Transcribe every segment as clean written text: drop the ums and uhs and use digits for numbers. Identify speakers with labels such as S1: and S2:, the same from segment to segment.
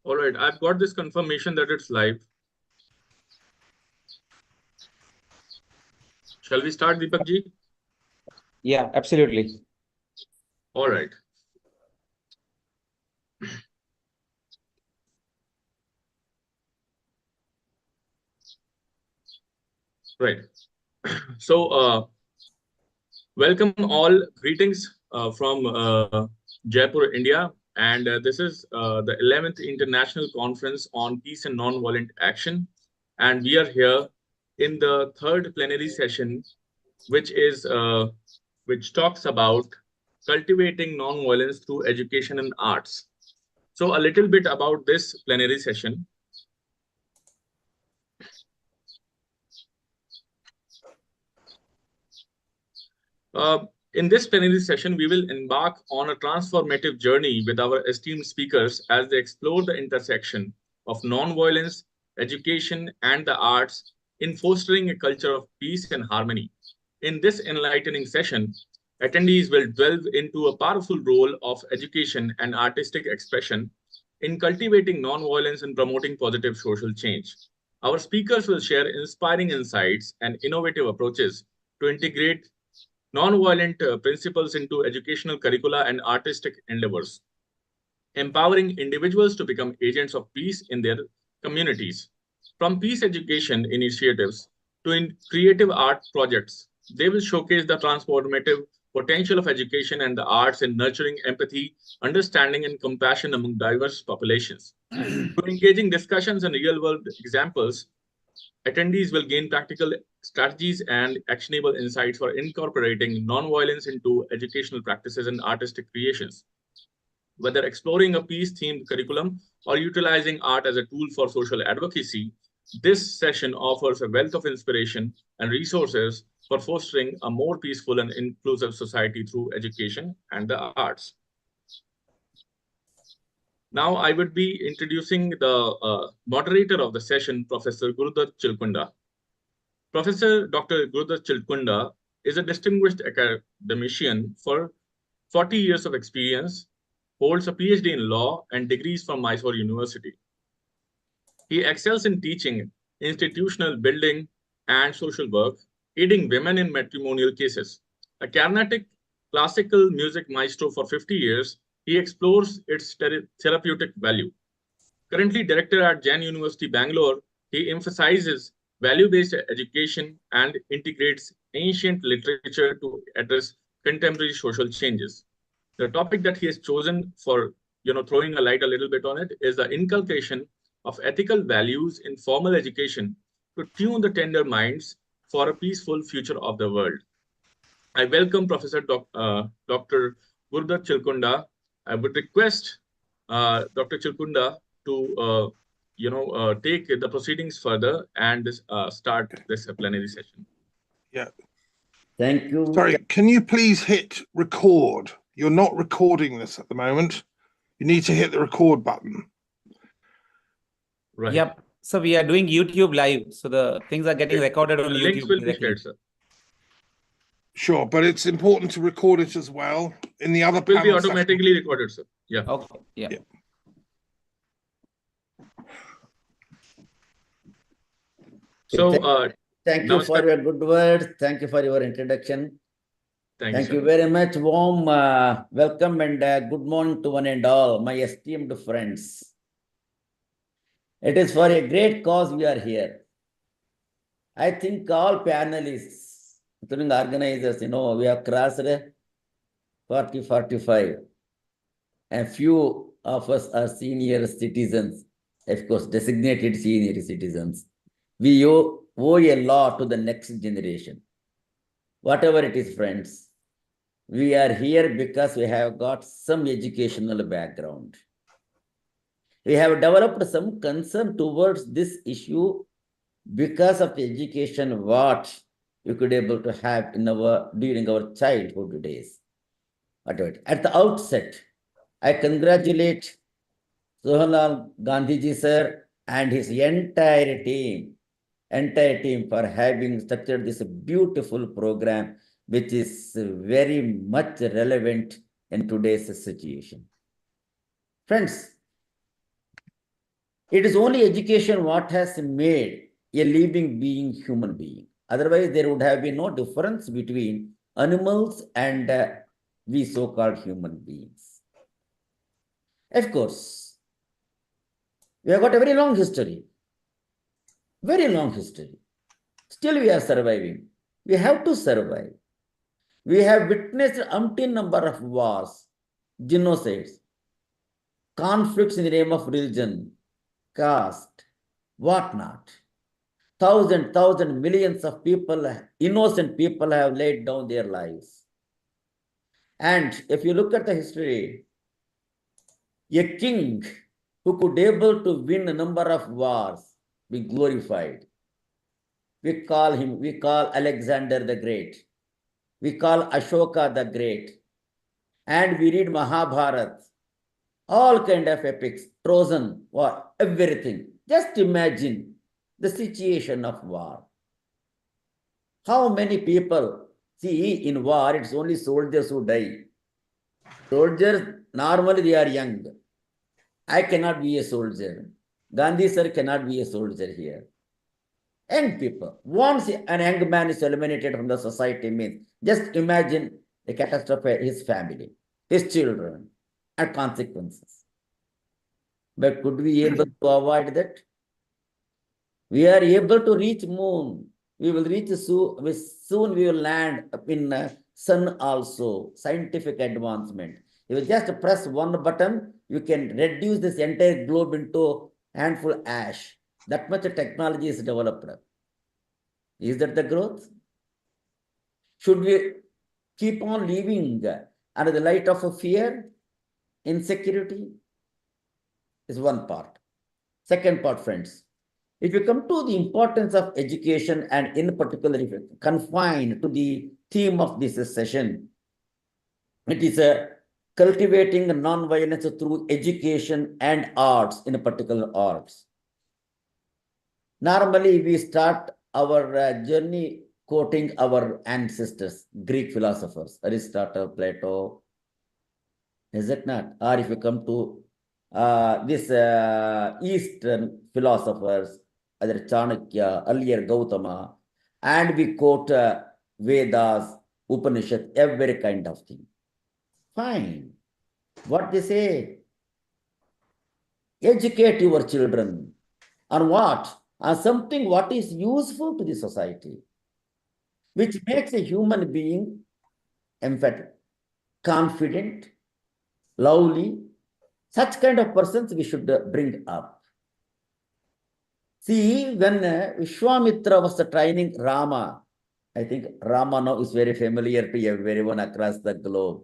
S1: All right, I've got this confirmation that it's live. Shall we start, Deepak ji?
S2: Yeah, absolutely.
S1: All right. Right. So, welcome all. Greetings from Jaipur, India. And this is the 11th International Conference on Peace and Nonviolent Action. And we are here in the third plenary session, which is which talks about cultivating nonviolence through education and arts. So, a little bit about this plenary session. Uh, in this plenary session, we will embark on a transformative journey with our esteemed speakers as they explore the intersection of nonviolence, education, and the arts in fostering a culture of peace and harmony. In this enlightening session, attendees will delve into a powerful role of education and artistic expression in cultivating nonviolence and promoting positive social change. Our speakers will share inspiring insights and innovative approaches to integrate nonviolent principles into educational curricula and artistic endeavors, empowering individuals to become agents of peace in their communities. From peace education initiatives to creative art projects, they will showcase the transformative potential of education and the arts in nurturing empathy, understanding, and compassion among diverse populations. Through engaging discussions and real world examples, attendees will gain practical strategies and actionable insights for incorporating nonviolence into educational practices and artistic creations. Whether exploring a peace themed curriculum or utilizing art as a tool for social advocacy, this session offers a wealth of inspiration and resources for fostering a more peaceful and inclusive society through education and the arts. Now, I would be introducing the moderator of the session, Professor Gurudat Chilkunda. Professor Dr. Gurudat Chilkunda is a distinguished academician for 40 years of experience, holds a PhD in law and degrees from Mysore University. He excels in teaching, institutional building, and social work, aiding women in matrimonial cases. A Carnatic classical music maestro for 50 years, he explores its therapeutic value. Currently director at Jain University, Bangalore, he emphasizes value-based education and integrates ancient literature to address contemporary social changes. The topic that he has chosen for throwing a light a little bit on it is the inculcation of ethical values in formal education to tune the tender minds for a peaceful future of the world. I welcome Professor Dr. Gurudat Chilkunda. I would request Dr. Chilkunda to take the proceedings further and start this plenary session.
S3: Yeah.
S4: Thank you.
S3: Sorry, can you please hit record? You're not recording this at the moment. You need to hit the record button.
S1: Right.
S2: Yep. So we are doing YouTube live. So the things are getting recorded on
S1: The
S2: YouTube.
S1: links will be
S2: directly.
S1: shared, sir.
S3: Sure, but it's important to record it as well. In the other
S1: It will be
S3: panel
S1: automatically recorded, sir. Yeah.
S2: Okay. Yeah.
S3: Yeah.
S1: So,
S4: thank you for
S1: Namaskar.
S4: your good words. Thank you for your introduction.
S1: Thank
S4: you
S1: sir.
S4: very much. Warm welcome and good morning to one and all, my esteemed friends. It is for a great cause we are here. I think all panelists, including organizers, we have crossed 40, 45. And few of us are senior citizens, of course, designated senior citizens. We owe a lot to the next generation. Whatever it is, friends, we are here because we have got some educational background. We have developed some concern towards this issue because of the education what we could able to have in during our childhood days. At the outset, I congratulate Sohanlal Gandhiji sir and his entire team for having structured this beautiful program, which is very much relevant in today's situation. Friends, It is only education what has made a living being human being. Otherwise, there would have been no difference between animals and we so-called human beings. Of course, we have got a very long history. Very long history. Still we are surviving. We have to survive. We have witnessed umpteen number of wars, genocides, conflicts in the name of religion, caste, whatnot. Thousand, millions of people, innocent people have laid down their lives. And if you look at the history, a king who could able to win a number of wars, be glorified. We call Alexander the Great. We call Ashoka the Great. And we read Mahabharata, all kind of epics, Trojan war, everything. Just imagine the situation of war. How many people, see, in war, it's only soldiers who die. Soldiers, normally they are young. I cannot be a soldier. Gandhi sir cannot be a soldier here. Young people. Once an young man is eliminated from the society means, just imagine the catastrophe, his family, his children, and consequences. But could we able to avoid that? We are able to reach moon. We will reach soon we will land up in sun also. Scientific advancement. If you just press one button, you can reduce this entire globe into handful ash. That much technology is developed. Is that the growth? Should we keep on living under the light of fear, insecurity? Is one part. Second part, friends. If you come to the importance of education, and in particular, if you confine to the theme of this session, it is cultivating non-violence through education and arts, in particular arts. Normally, we start our journey quoting our ancestors, Greek philosophers, Aristotle, Plato. Is it not? Or if you come to this Eastern philosophers, either Chanakya, earlier Gautama, and we quote Vedas, Upanishad, every kind of thing. Fine. What they say? Educate your children on what? On something what is useful to the society, which makes a human being emphatic, confident, lovely. Such kind of persons we should bring up. See, when Vishwamitra was training Rama, I think Rama now is very familiar to everyone across the globe.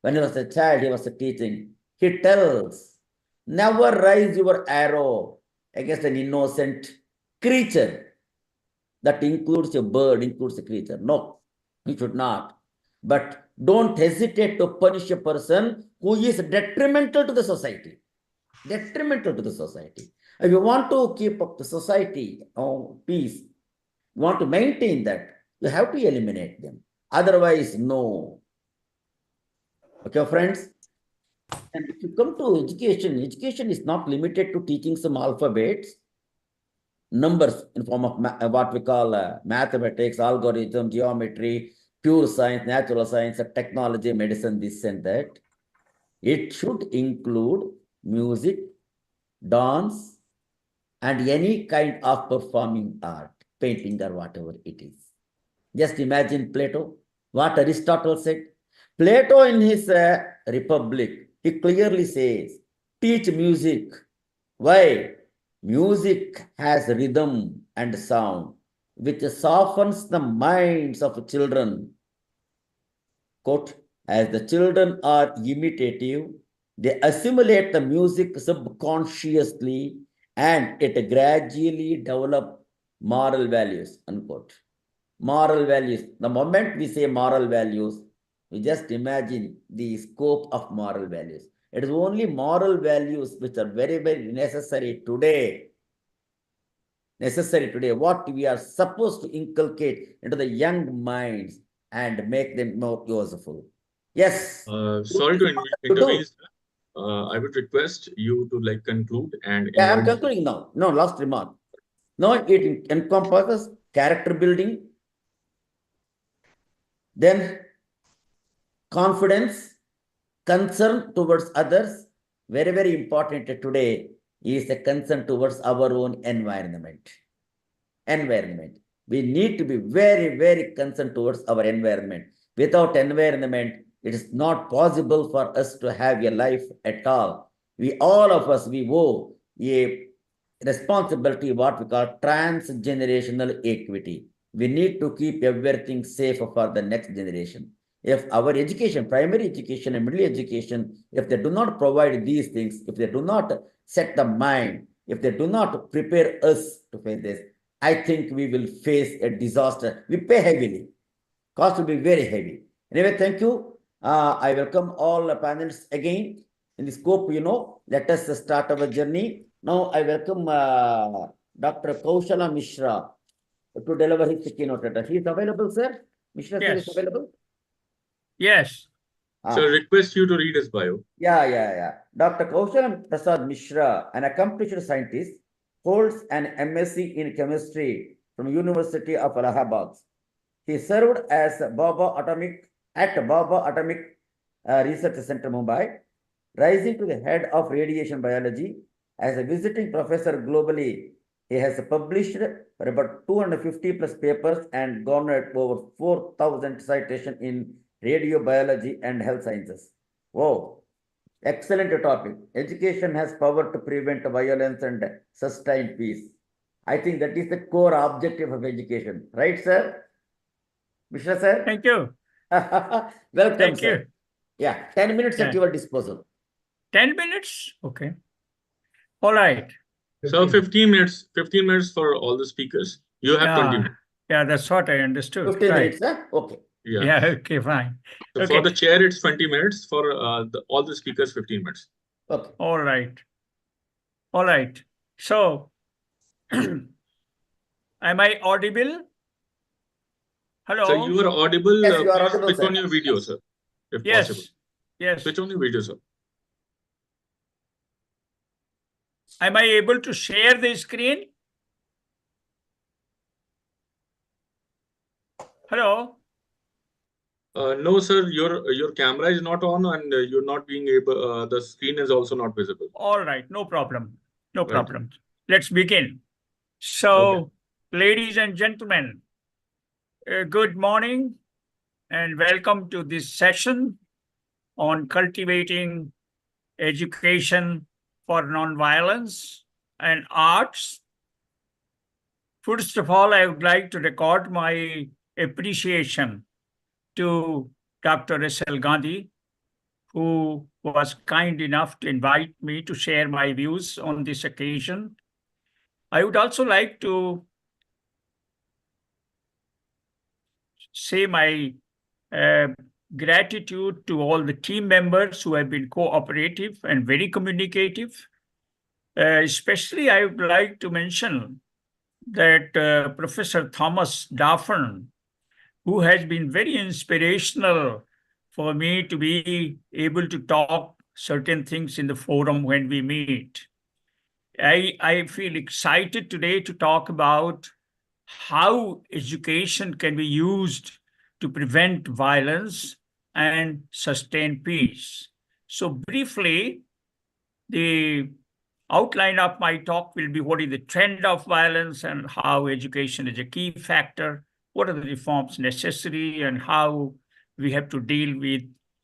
S4: When he was a child, he was teaching. He tells, never raise your arrow against an innocent creature. That includes a bird, includes a creature. No, you should not. But don't hesitate to punish a person who is detrimental to the society. Detrimental to the society. If you want to keep up the society, peace, you want to maintain that, you have to eliminate them. Otherwise, no. Okay, friends? And if you come to education, education is not limited to teaching some alphabets, numbers in form of what we call mathematics, algorithm, geometry, pure science, natural science, technology, medicine, this and that. It should include music, dance, and any kind of performing art, painting or whatever it is. Just imagine Plato, what Aristotle said. Plato in his Republic, he clearly says, teach music. Why? Music has rhythm and sound, which softens the minds of children. Quote, as the children are imitative, they assimilate the music subconsciously and it gradually develops moral values, unquote. Moral values. The moment we say moral values, we just imagine the scope of moral values. It is only moral values which are very, very necessary today. Necessary today. What we are supposed to inculcate into the young minds and make them more useful. Yes.
S1: Sorry to intervene, sir. I would request you to like conclude and
S4: Yeah, I'm
S1: invite.
S4: concluding now. No, last remark. Now it encompasses character building, then confidence, concern towards others. Very, very important today is a concern towards our own environment. Environment. We need to be very, very concerned towards our environment. Without environment, it is not possible for us to have a life at all. We, all of us, we owe a responsibility, what we call transgenerational equity. We need to keep everything safe for the next generation. If our education, primary education and middle education, if they do not provide these things, if they do not set the mind, if they do not prepare us to face this, I think we will face a disaster. We pay heavily. Cost will be very heavy. Anyway, thank you. I welcome all the panelists again. In the scope, let us start our journey. Now, I welcome Dr. Kaushala Mishra to deliver his keynote address. He is available, sir? Mishra sir is
S5: Yes.
S4: available?
S5: Yes.
S1: So I request you to read his bio.
S4: Yeah. Dr. Kaushala Prasad Mishra, an accomplished scientist, holds an MSc in chemistry from University of Allahabad. He served as Baba Atomic Research Center, Mumbai, rising to the head of radiation biology. As a visiting professor globally, he has published for about 250 plus papers and garnered over 4,000 citations in radiobiology and health sciences. Whoa, excellent topic. Education has power to prevent violence and sustain peace. I think that is the core objective of education. Right, sir? Mishra, sir?
S5: Thank you.
S4: Welcome,
S5: Thank
S4: sir.
S5: you.
S4: Yeah, 10 minutes at
S5: Yeah.
S4: your disposal.
S5: 10 minutes? Okay. All right.
S1: So 15 minutes for all the speakers. You have 20 minutes.
S5: Yeah, that's what I understood.
S4: 15
S5: Right.
S4: minutes, huh? Okay.
S1: Yeah.
S5: Okay, fine.
S1: So
S5: Okay.
S1: for the chair, it's 20 minutes. For all the speakers, 15 minutes.
S4: Okay.
S5: All right. All right. So, am I audible? Hello?
S1: So you are audible.
S4: Yes, you are
S1: Please
S4: audible,
S1: switch
S4: sir.
S1: on your video, sir, if
S5: Yes.
S1: possible.
S5: Yes.
S1: Switch on your video, sir.
S5: Am I able to share the screen? Hello?
S1: No, sir, your camera is not on and you're not being able, the screen is also not visible.
S5: All right. No problem. No
S1: Right.
S5: problem. Let's begin. So, ladies and gentlemen, good morning and welcome to this session on cultivating education for nonviolence and arts. First of all, I would like to record my appreciation to Dr. S.L. Gandhi, who was kind enough to invite me to share my views on this occasion. I would also like to say my gratitude to all the team members who have been cooperative and very communicative. Especially, I would like to mention that Professor Thomas Daffern, who has been very inspirational for me to be able to talk certain things in the forum when we meet. I feel excited today to talk about how education can be used to prevent violence and sustain peace. So briefly, the outline of my talk will be what is the trend of violence and how education is a key factor, what are the reforms necessary, and how we have to deal with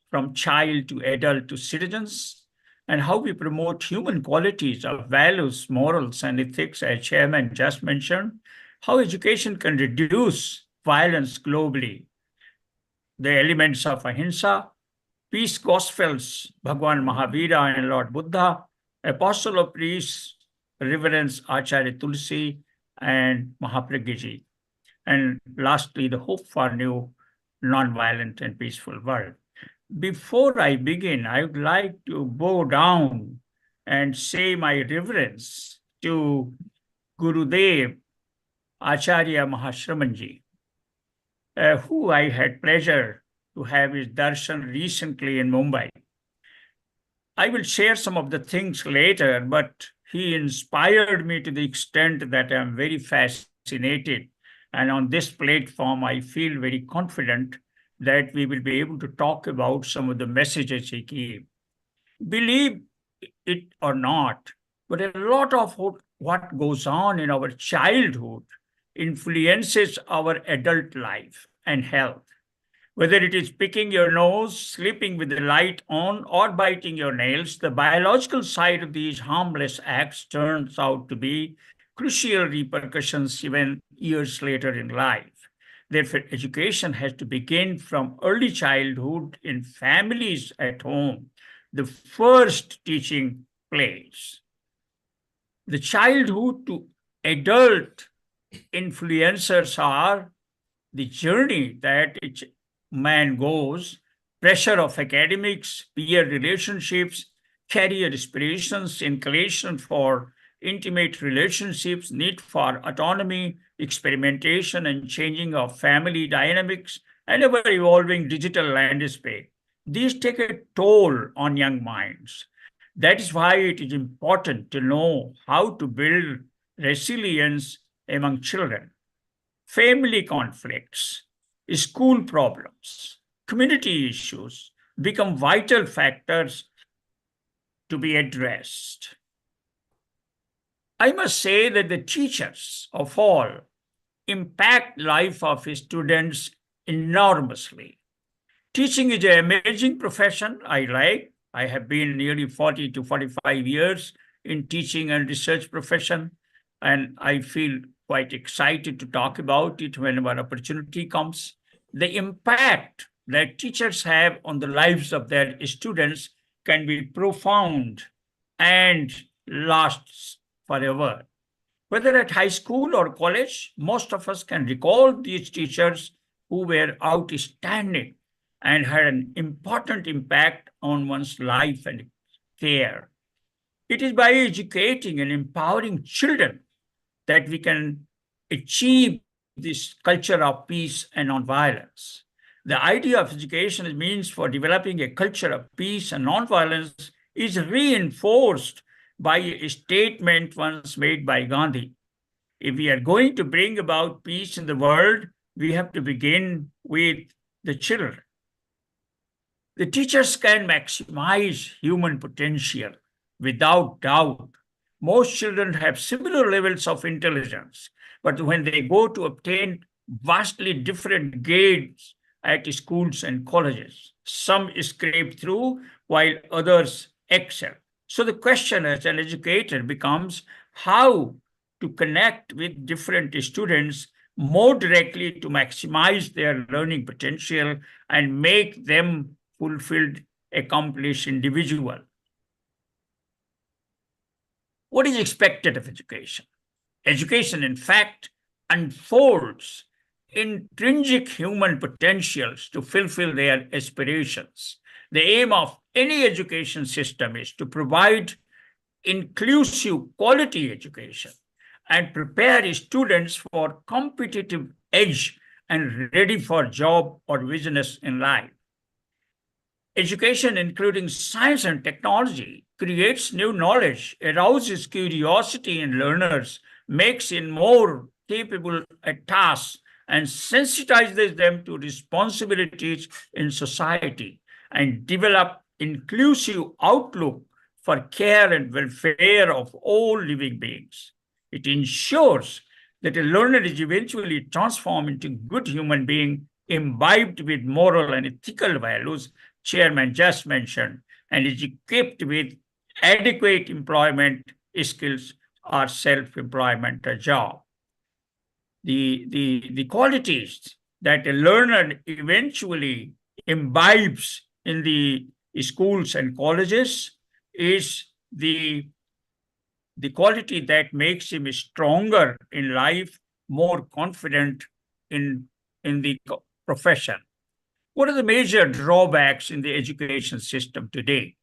S5: from child to adult to citizens, and how we promote human qualities of values, morals, and ethics, as Chairman just mentioned, how education can reduce violence globally, the elements of ahimsa, peace gospels, Bhagwan Mahavira and Lord Buddha, apostle of peace, Reverence Acharya Tulsi and Mahapragyaji, and lastly, the hope for a new non-violent and peaceful world. Before I begin, I would like to bow down and say my reverence to Gurudev Acharya Mahashramanji, who I had pleasure to have his darshan recently in Mumbai. I will share some of the things later, but he inspired me to the extent that I'm very fascinated. And on this platform, I feel very confident that we will be able to talk about some of the messages he gave. Believe it or not, but a lot of what goes on in our childhood influences our adult life and health. Whether it is picking your nose, sleeping with the light on, or biting your nails, the biological side of these harmless acts turns out to be crucial repercussions even years later in life. Therefore, education has to begin from early childhood in families at home, the first teaching place. The childhood to adult influencers are the journey that each man goes, pressure of academics, peer relationships, career aspirations, inclination for intimate relationships, need for autonomy, experimentation, and changing of family dynamics, and ever evolving digital landscape. These take a toll on young minds. That is why it is important to know how to build resilience among children. Family conflicts, school problems, community issues become vital factors to be addressed. I must say that the teachers of all impact life of students enormously. Teaching is an amazing profession I like. I have been nearly 40 to 45 years in teaching and research profession, and I feel quite excited to talk about it whenever opportunity comes. The impact that teachers have on the lives of their students can be profound and lasts forever. Whether at high school or college, most of us can recall these teachers who were outstanding and had an important impact on one's life and care. It is by educating and empowering children that we can achieve this culture of peace and nonviolence. The idea of education as means for developing a culture of peace and nonviolence is reinforced by a statement once made by Gandhi. If we are going to bring about peace in the world, we have to begin with the children. The teachers can maximize human potential without doubt. Most children have similar levels of intelligence, but when they go to obtain vastly different grades at schools and colleges, some scrape through while others excel. So the question as an educator becomes how to connect with different students more directly to maximize their learning potential and make them fulfilled, accomplished individual. What is expected of education? Education, in fact, unfolds intrinsic human potentials to fulfill their aspirations. The aim of any education system is to provide inclusive quality education and prepare students for competitive edge and ready for job or business in life. Education, including science and technology, creates new knowledge, arouses curiosity in learners, makes them more capable at tasks, and sensitizes them to responsibilities in society, and develop inclusive outlook for care and welfare of all living beings. It ensures that a learner is eventually transformed into a good human being, imbibed with moral and ethical values Chairman just mentioned, and is equipped with adequate employment skills or self-employment or job. The qualities that a learner eventually imbibes in the schools and colleges is the quality that makes him stronger in life, more confident in the profession. What are the major drawbacks in the education system today?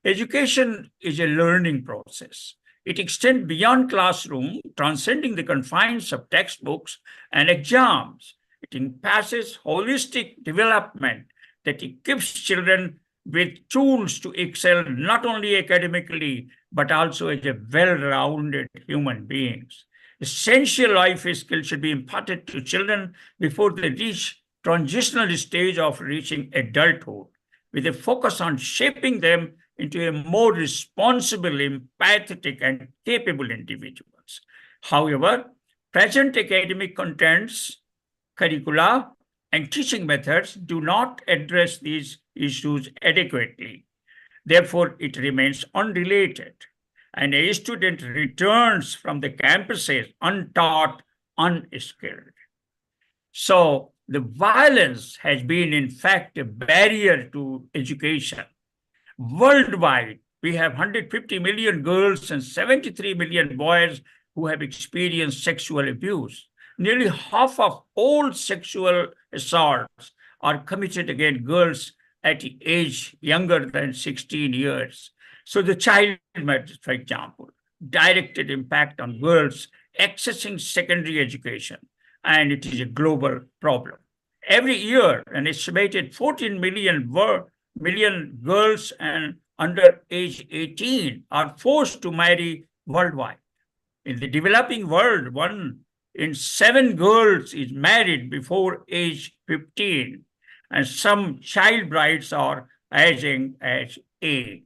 S5: Education is a learning process. It extends beyond classroom, transcending the confines of textbooks and exams. It encompasses holistic development that equips children with tools to excel not only academically, but also as a well-rounded human beings. Essential life skills should be imparted to children before they reach transitional stage of reaching adulthood, with a focus on shaping them into a more responsible, empathetic, and capable individuals. However, present academic contents, curricula, and teaching methods do not address these issues adequately. Therefore, it remains unrelated, and a student returns from the campuses untaught, unskilled. So the violence has been, in fact, a barrier to education. Worldwide, we have 150 million girls and 73 million boys who have experienced sexual abuse. Nearly half of all sexual assaults are committed against girls at age younger than 16 years. So the child marriage, for example, directed impact on girls accessing secondary education, and it is a global problem. Every year, an estimated 14 million girls and under age 18 are forced to marry worldwide. In the developing world, 1 in 7 girls is married before age 15, and some child brides are as young as 8.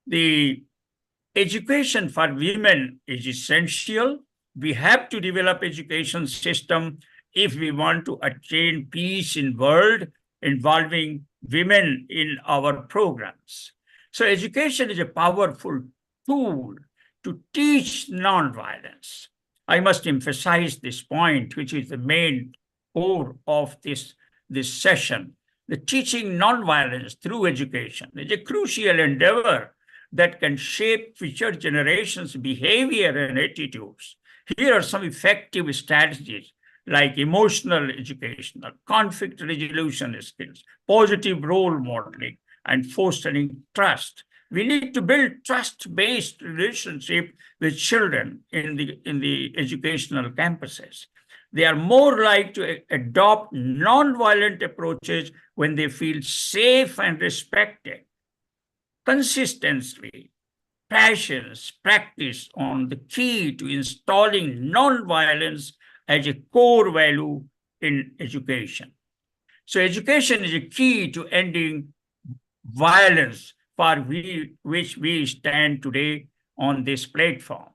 S5: The education for women is essential. We have to develop education system if we want to attain peace in world involving women in our programs. So education is a powerful tool to teach nonviolence. I must emphasize this point, which is the main core of this session. The teaching nonviolence through education is a crucial endeavor that can shape future generations' behavior and attitudes. Here are some effective strategies like emotional education, conflict resolution skills, positive role modeling, and fostering trust. We need to build trust-based relationship with children in the educational campuses. They are more likely to adopt non-violent approaches when they feel safe and respected. Consistency, passions, practice on the key to installing non-violence as a core value in education. So education is a key to ending violence for which we stand today on this platform.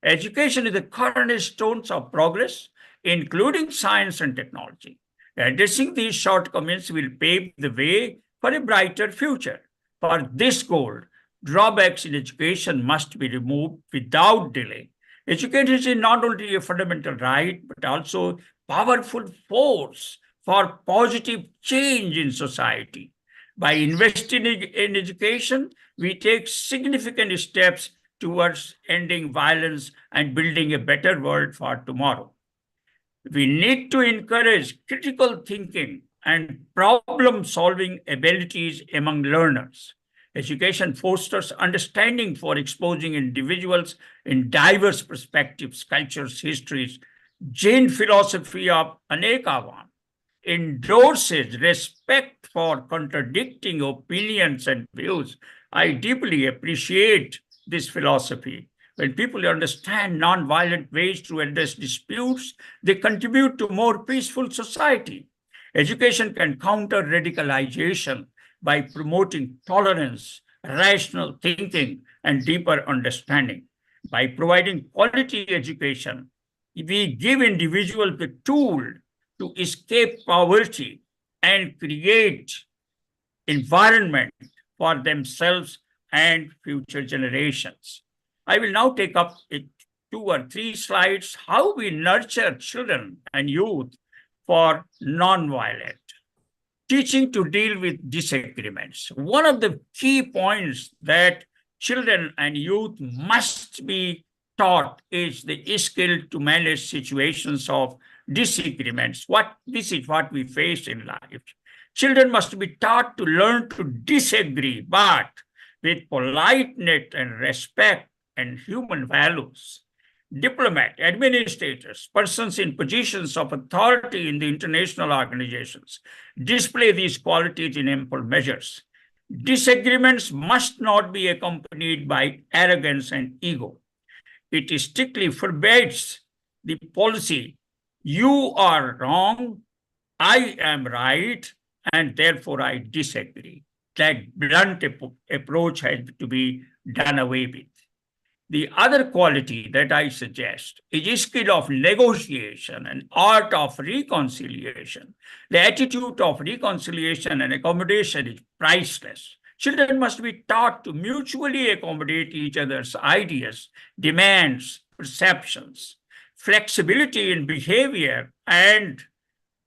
S5: Education is the cornerstone of progress, including science and technology. Addressing these shortcomings will pave the way for a brighter future. For this goal, drawbacks in education must be removed without delay. Education is not only a fundamental right, but also a powerful force for positive change in society. By investing in education, we take significant steps towards ending violence and building a better world for tomorrow. We need to encourage critical thinking and problem-solving abilities among learners. Education fosters understanding for exposing individuals in diverse perspectives, cultures, histories. Jain philosophy of Anekavan endorses respect for contradicting opinions and views. I deeply appreciate this philosophy. When people understand non-violent ways to address disputes, they contribute to a more peaceful society. Education can counter radicalization by promoting tolerance, rational thinking, and deeper understanding. By providing quality education, we give individuals the tool to escape poverty and create environment for themselves and future generations. I will now take up 2 or 3 slides, how we nurture children and youth for non-violent. Teaching to deal with disagreements. One of the key points that children and youth must be taught is the skill to manage situations of disagreements. This is what we face in life. Children must be taught to learn to disagree, but with politeness and respect and human values. diplomat, administrators, persons in positions of authority in the international organizations display these qualities in ample measures. Disagreements must not be accompanied by arrogance and ego. It strictly forbids the policy, you are wrong, I am right, and therefore I disagree. That blunt approach has to be done away with. The other quality that I suggest is a skill of negotiation and art of reconciliation. The attitude of reconciliation and accommodation is priceless. Children must be taught to mutually accommodate each other's ideas, demands, perceptions. Flexibility in behavior and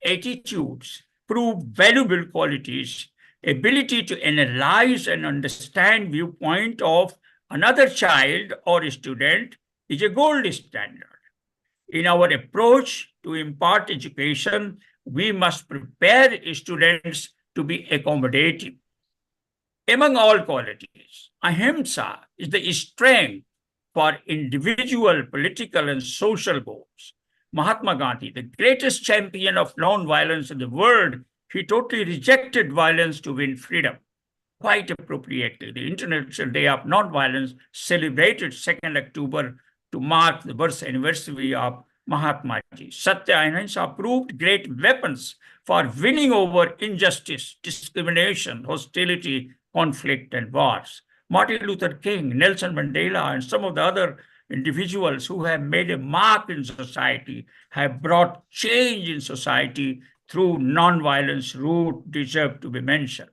S5: attitudes prove valuable qualities. Ability to analyze and understand viewpoint of another child or student is a gold standard. In our approach to impart education, we must prepare students to be accommodating. Among all qualities, ahimsa is the strength for individual political and social goals. Mahatma Gandhi, the greatest champion of non-violence in the world, he totally rejected violence to win freedom. Quite appropriately, the International Day of Non-Violence celebrated 2nd October to mark the birth anniversary of Mahatma Ji. Satya and Ahimsa proved great weapons for winning over injustice, discrimination, hostility, conflict, and wars. Martin Luther King, Nelson Mandela, and some of the other individuals who have made a mark in society have brought change in society through non-violence route deserve to be mentioned.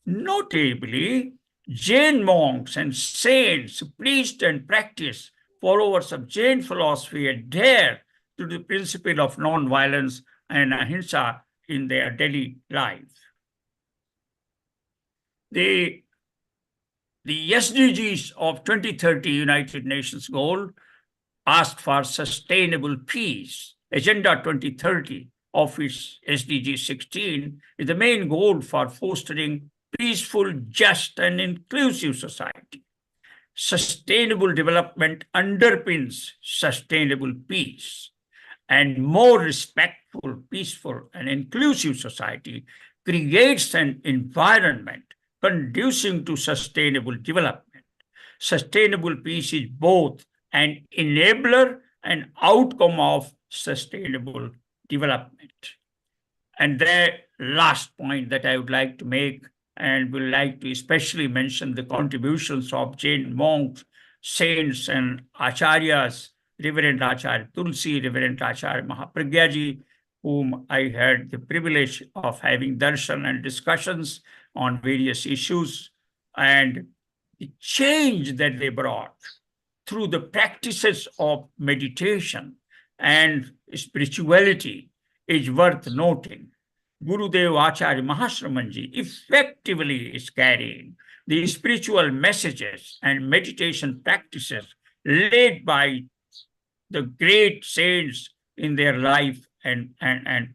S5: Notably, Jain monks and saints, priests and practice, followers of Jain philosophy adhere to the principle of non-violence and ahimsa in their daily life. The SDGs of 2030 United Nations goal asked for sustainable peace. Agenda 2030 of its SDG 16 is the main goal for fostering peaceful, just, and inclusive society. Sustainable development underpins sustainable peace, and more respectful, peaceful, and inclusive society creates an environment conducive to sustainable development. Sustainable peace is both an enabler and outcome of sustainable development. And the last point that I would like to make, and would like to especially mention the contributions of Jain monks, saints, and acharyas, Reverend Acharya Tulsi, Reverend Acharya Mahapragyaji, whom I had the privilege of having darshan and discussions on various issues, and the change that they brought through the practices of meditation and spirituality is worth noting. Gurudev Acharya Mahasramanji effectively is carrying the spiritual messages and meditation practices laid by the great saints in their life and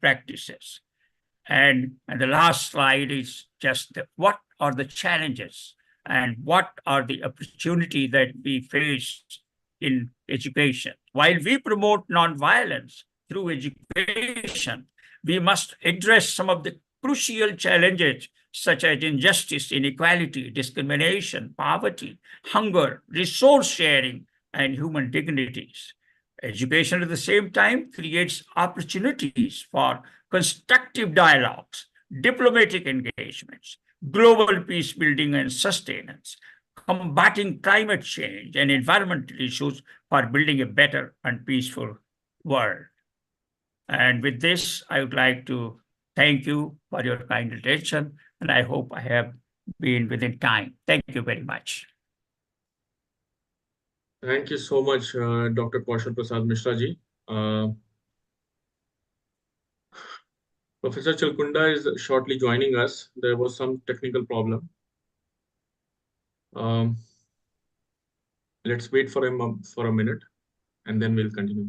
S5: practices. And the last slide is just what are the challenges and what are the opportunities that we face in education. While we promote nonviolence through education, we must address some of the crucial challenges such as injustice, inequality, discrimination, poverty, hunger, resource sharing, and human dignities. Education at the same time creates opportunities for constructive dialogues, diplomatic engagements, global peace building and sustenance, combating climate change and environmental issues for building a better and peaceful world. And with this, I would like to thank you for your kind attention, and I hope I have been within time. Thank you very much.
S1: Thank you so much, Dr. Kaushal Prasad Mishra ji. Professor Chalkunda is shortly joining us. There was some technical problem. Let's wait for him for a minute, and then we'll continue.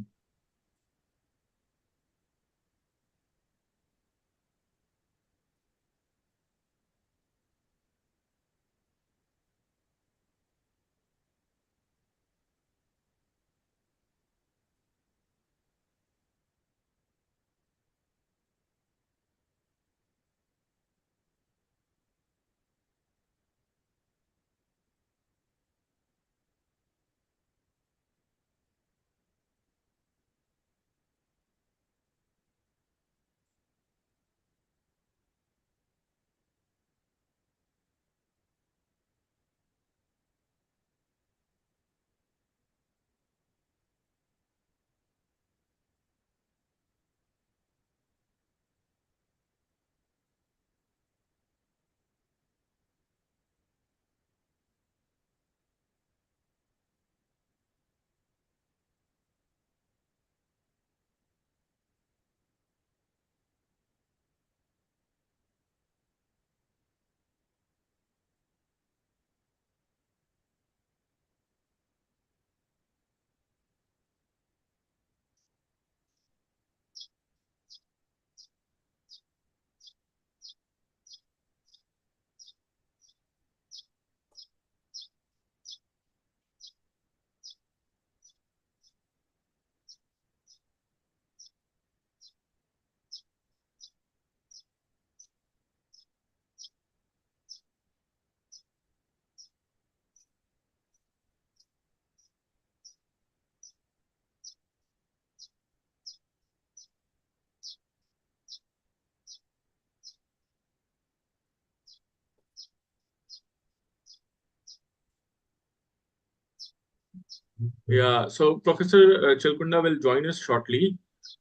S1: Yeah, so Professor Chalkunda will join us shortly.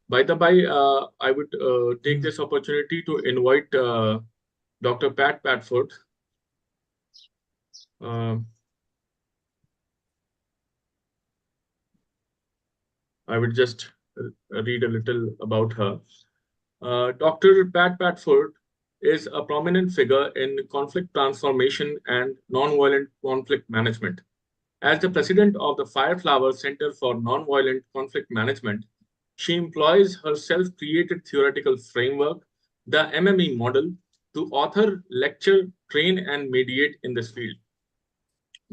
S1: By the by, I would take this opportunity to invite Dr. Pat Patford. Uh, I would just read a little about her. Dr. Pat Patford is a prominent figure in conflict transformation and nonviolent conflict management. As the president of the Fireflower Center for Nonviolent Conflict Management, she employs her self created theoretical framework, the MME model, to author, lecture, train, and mediate in this field.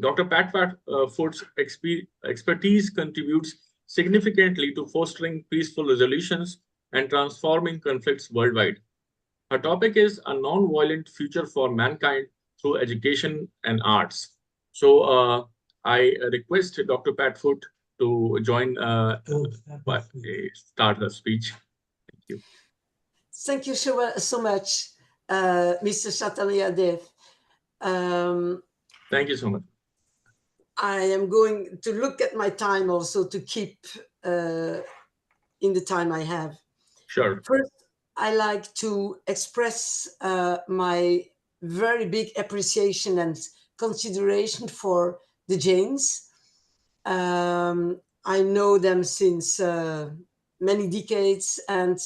S1: Dr. Pat Ford's expertise contributes significantly to fostering peaceful resolutions and transforming conflicts worldwide. Her topic is a non-violent future for mankind through education and arts. So I request Dr. Patfoot to join, start her speech. Thank you.
S6: Thank you so much, Mr. Chataliadev.
S1: Thank you so much.
S6: I am going to look at my time also to keep in the time I have.
S1: Sure.
S6: First, I like to express my very big appreciation and consideration for the Jains. I know them since many decades, and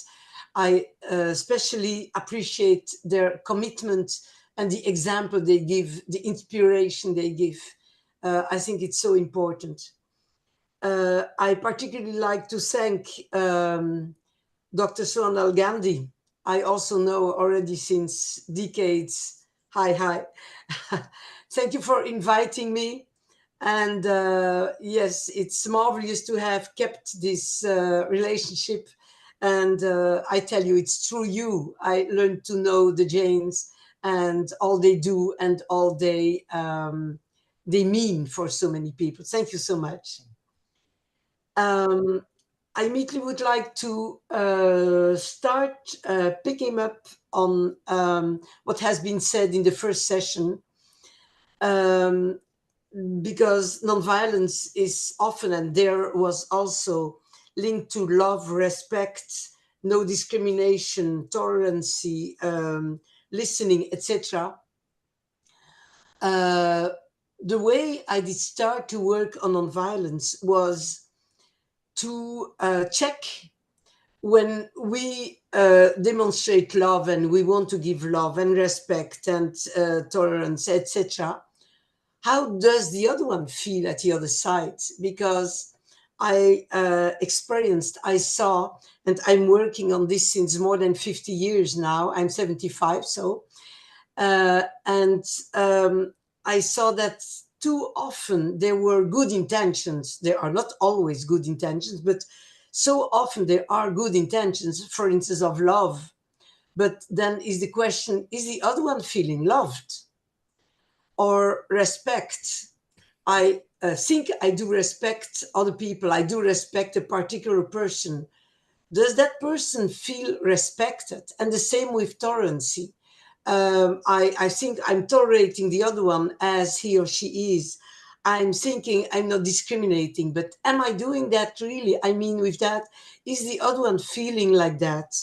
S6: I especially appreciate their commitment and the example they give, the inspiration they give. I think it's so important. I particularly like to thank Dr. Sonal Gandhi. I also know already since decades. Hi. Thank you for inviting me. And yes, it's marvelous to have kept this relationship. And I tell you, it's through you I learned to know the Jains and all they do and all they mean for so many people. Thank you so much. I immediately would like to start picking up on what has been said in the first session, because nonviolence is often, and there was also linked to love, respect, no discrimination, tolerance, listening, etc. The way I did start to work on nonviolence was to check when we demonstrate love and we want to give love and respect and tolerance, etc. How does the other one feel at the other side? Because I experienced, I saw, and I'm working on this since more than 50 years now. I'm 75, so. And I saw that too often there were good intentions. There are not always good intentions, but so often there are good intentions, for instance, of love. But then is the question, is the other one feeling loved or respect? I think I do respect other people. I do respect a particular person. Does that person feel respected? And the same with tolerance. I think I'm tolerating the other one as he or she is. I'm thinking I'm not discriminating, but am I doing that really? I mean, with that, is the other one feeling like that?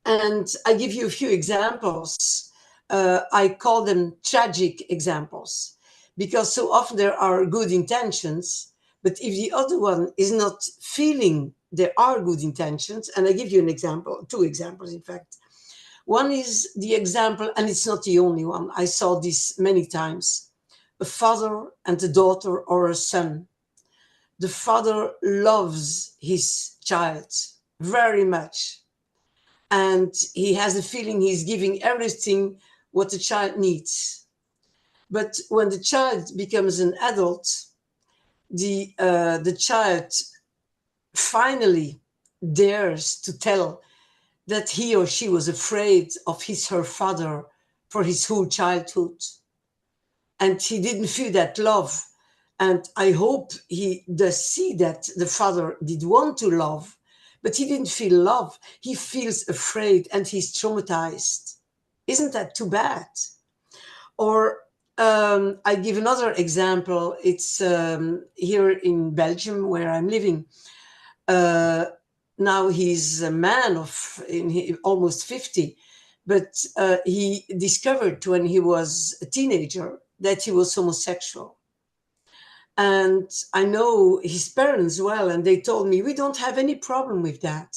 S6: And I give you a few examples. I call them tragic examples, because so often there are good intentions, but if the other one is not feeling there are good intentions, and I give you an example, two examples, in fact. One is the example, and it's not the only one. I saw this many times. A father and a daughter or a son. The father loves his child very much. And he has a feeling he's giving everything what the child needs. But when the child becomes an adult, the child finally dares to tell that he or she was afraid of her father for his whole childhood. And he didn't feel that love. And I hope he does see that the father did want to love, but he didn't feel love. He feels afraid and he's traumatized. Isn't that too bad? Or I give another example. It's here in Belgium where I'm living. Now he's a man of almost 50, but he discovered when he was a teenager that he was homosexual. And I know his parents well, and they told me, we don't have any problem with that.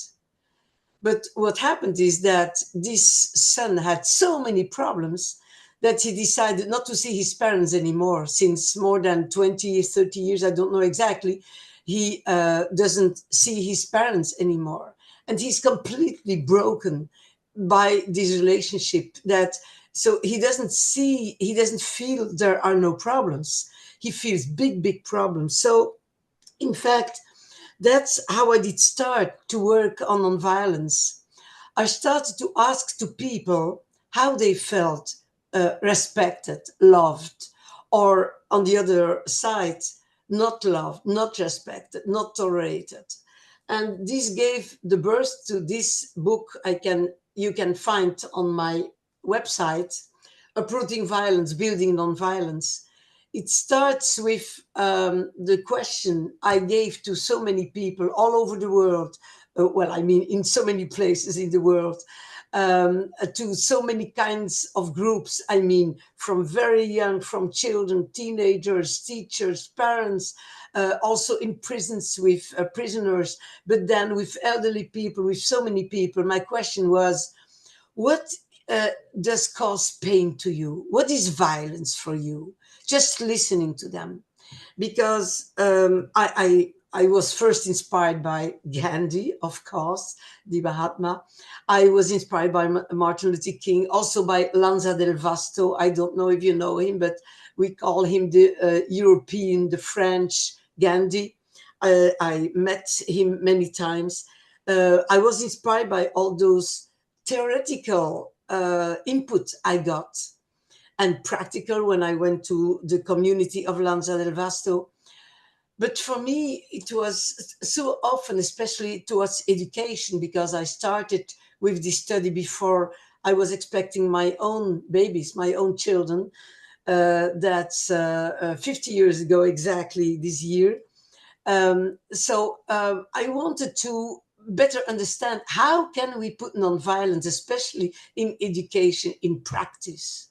S6: But what happened is that this son had so many problems that he decided not to see his parents anymore since more than 20, 30 years, I don't know exactly. He doesn't see his parents anymore. And he's completely broken by this relationship that, so he doesn't feel there are no problems. He feels big, big problems. So in fact, that's how I did start to work on nonviolence. I started to ask to people how they felt respected, loved, or on the other side, not loved, not respected, not tolerated. And this gave the birth to this book you can find on my website, Uprooting Violence, Building Nonviolence. It starts with the question I gave to so many people all over the world. Well, I mean, in so many places in the world, to so many kinds of groups. I mean, from very young, from children, teenagers, teachers, parents, also in prisons with prisoners, but then with elderly people, with so many people. My question was, what does cause pain to you? What is violence for you? Just listening to them, because I was first inspired by Gandhi, of course, the Mahatma. I was inspired by Martin Luther King, also by Lanza del Vasto. I don't know if you know him, but we call him the European, the French Gandhi. I met him many times. I was inspired by all those theoretical input I got, and practical when I went to the community of Lanza del Vasto. But for me, it was so often, especially towards education, because I started with this study before I was expecting my own babies, my own children. That's 50 years ago, exactly this year. I wanted to better understand how can we put nonviolence, especially in education, in practice,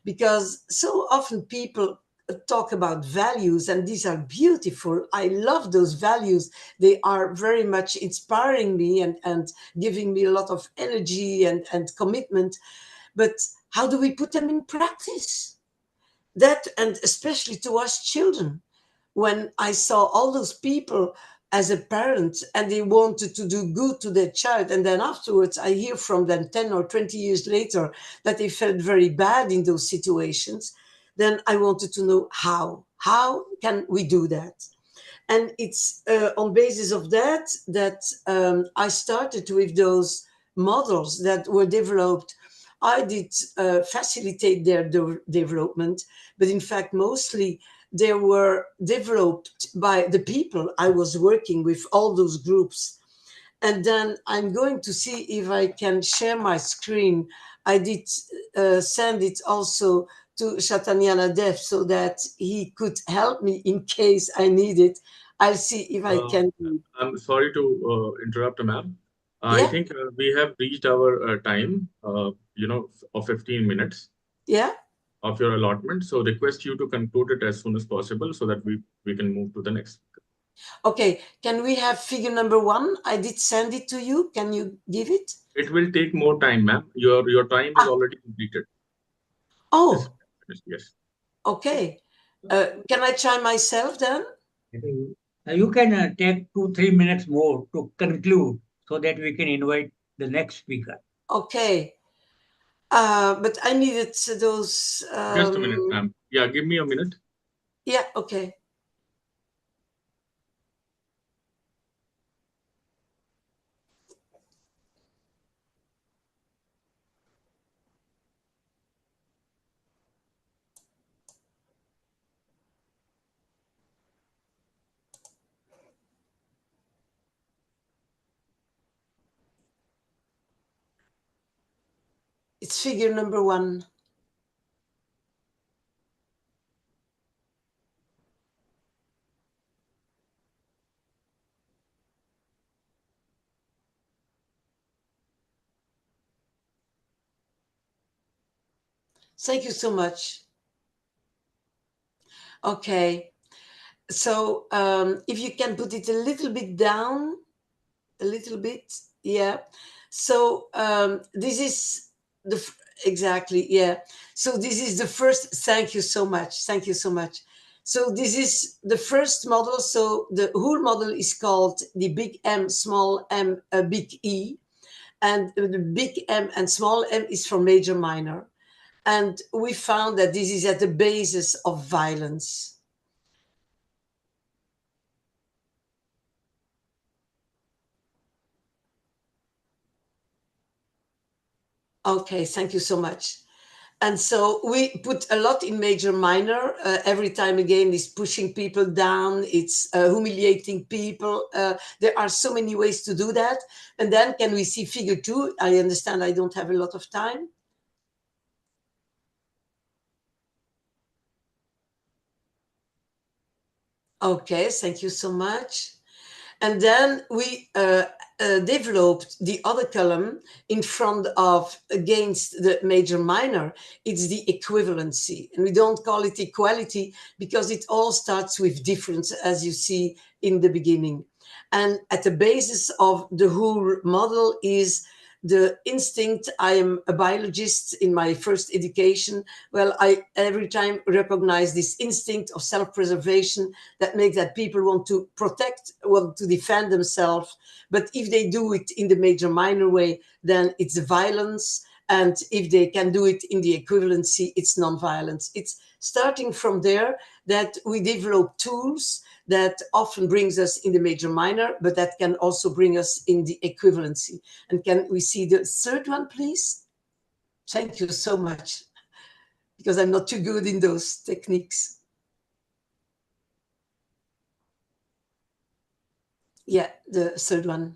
S6: because so often people talk about values, and these are beautiful. I love those values. They are very much inspiring me and giving me a lot of energy and commitment. But how do we put them in practice? That, and especially to us children, when I saw all those people as a parent and they wanted to do good to their child, and then afterwards I hear from them 10 or 20 years later that they felt very bad in those situations, then I wanted to know how can we do that? And it's on basis of that I started with those models that were developed. I did facilitate their development, but in fact, mostly they were developed by the people I was working with, all those groups. And then I'm going to see if I can share my screen. I did send it also to Chatanyana Dev so that he could help me in case I need it. I'll see if I can.
S1: I'm sorry to interrupt, ma'am. I
S6: Yeah.
S1: think we have reached our time, of 15 minutes
S6: Yeah.
S1: of your allotment. So request you to conclude it as soon as possible so that we can move to the next.
S6: Okay. Can we have figure number 1? I did send it to you. Can you give it?
S1: It will take more time, ma'am. Your time is already completed.
S6: Oh.
S1: Yes.
S6: Okay. Can I try myself then?
S7: You can take 2-3 minutes more to conclude so that we can invite the next speaker.
S6: Okay. But I needed those.
S1: Just a minute, ma'am. Yeah, give me a minute.
S6: Yeah, okay. It's figure number 1. Thank you so much. Okay. So if you can put it a little bit down, a little bit, yeah. So this is exactly, yeah. So this is the first, thank you so much. Thank you so much. So this is the first model. So the whole model is called the big M, small m, big E. And the big M and small m is for major minor. And we found that this is at the basis of violence. Okay, thank you so much. And so we put a lot in major minor. Every time again, it's pushing people down. It's humiliating people. There are so many ways to do that. And then can we see figure 2? I understand I don't have a lot of time. Okay, thank you so much. And then we developed the other column in front of against the major minor. It's the equivalency. And we don't call it equality because it all starts with difference, as you see in the beginning. And at the basis of the whole model is the instinct. I am a biologist in my first education. Well, I every time recognize this instinct of self-preservation that makes that people want to protect, want to defend themselves. But if they do it in the major minor way, then it's violence. And if they can do it in the equivalency, it's non-violence. It's starting from there that we develop tools that often brings us in the major minor, but that can also bring us in the equivalency. And can we see the third one, please? Thank you so much, because I'm not too good in those techniques. Yeah, the third one.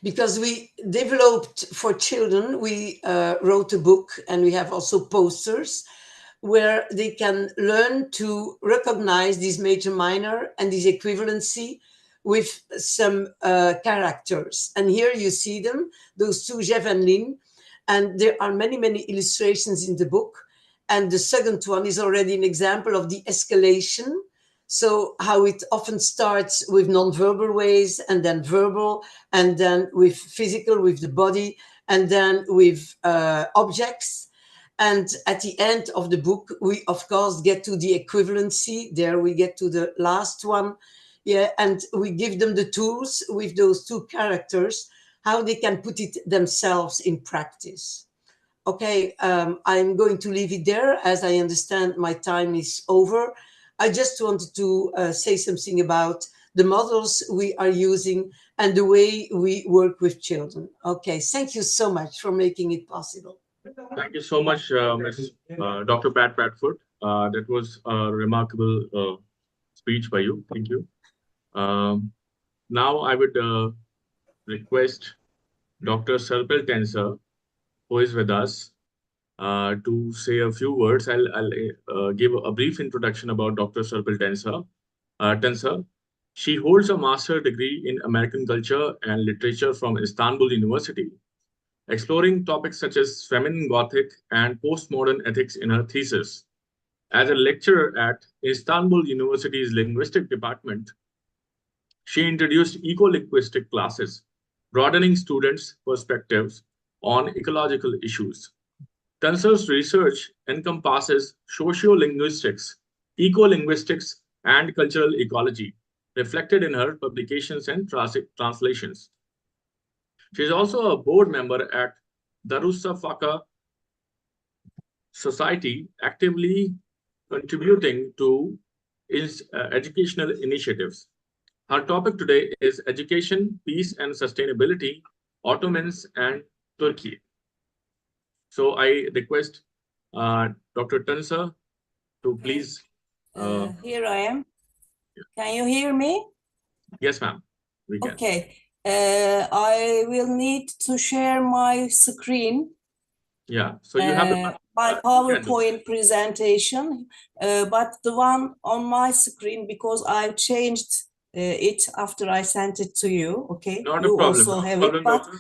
S6: Because we developed for children, we wrote a book, and we have also posters where they can learn to recognize this major minor and this equivalency with some characters. And here you see them, those two, Jeff and Lynn. And there are many, many illustrations in the book. And the second one is already an example of the escalation. So how it often starts with non-verbal ways, and then verbal, and then with physical, with the body, and then with objects. And at the end of the book, we, of course, get to the equivalency. There we get to the last one. Yeah, and we give them the tools with those two characters, how they can put it themselves in practice. Okay, I'm going to leave it there, as I understand my time is over. I just wanted to say something about the models we are using and the way we work with children. Okay, thank you so much for making it possible.
S1: Thank you so much, Dr. Pat Bradford. That was a remarkable speech by you. Thank you. Now I would request Dr. Sarpil Tensar, who is with us, to say a few words. I'll give a brief introduction about Dr. Sarpil Tensar. She holds a master's degree in American culture and literature from Istanbul University, exploring topics such as feminine Gothic and postmodern ethics in her thesis. As a lecturer at Istanbul University's linguistic department, she introduced eco-linguistic classes, broadening students' perspectives on ecological issues. Tensar's research encompasses sociolinguistics, eco-linguistics, and cultural ecology, reflected in her publications and translations. She is also a board member at Darussafaqa Society, actively contributing to its educational initiatives. Her topic today is education, peace and sustainability, Ottomans and Turkey. So I request Dr. Tensar to please.
S8: Here I am. Can you hear me?
S1: Yes, ma'am. We can.
S8: Okay. I will need to share my screen.
S1: Yeah. So you have the
S8: my PowerPoint presentation, but the one on my screen, because I've changed it after I sent it to you, okay?
S1: Not
S8: You
S1: a problem.
S8: also
S1: No
S8: have
S1: problem,
S8: it, but
S1: doctor.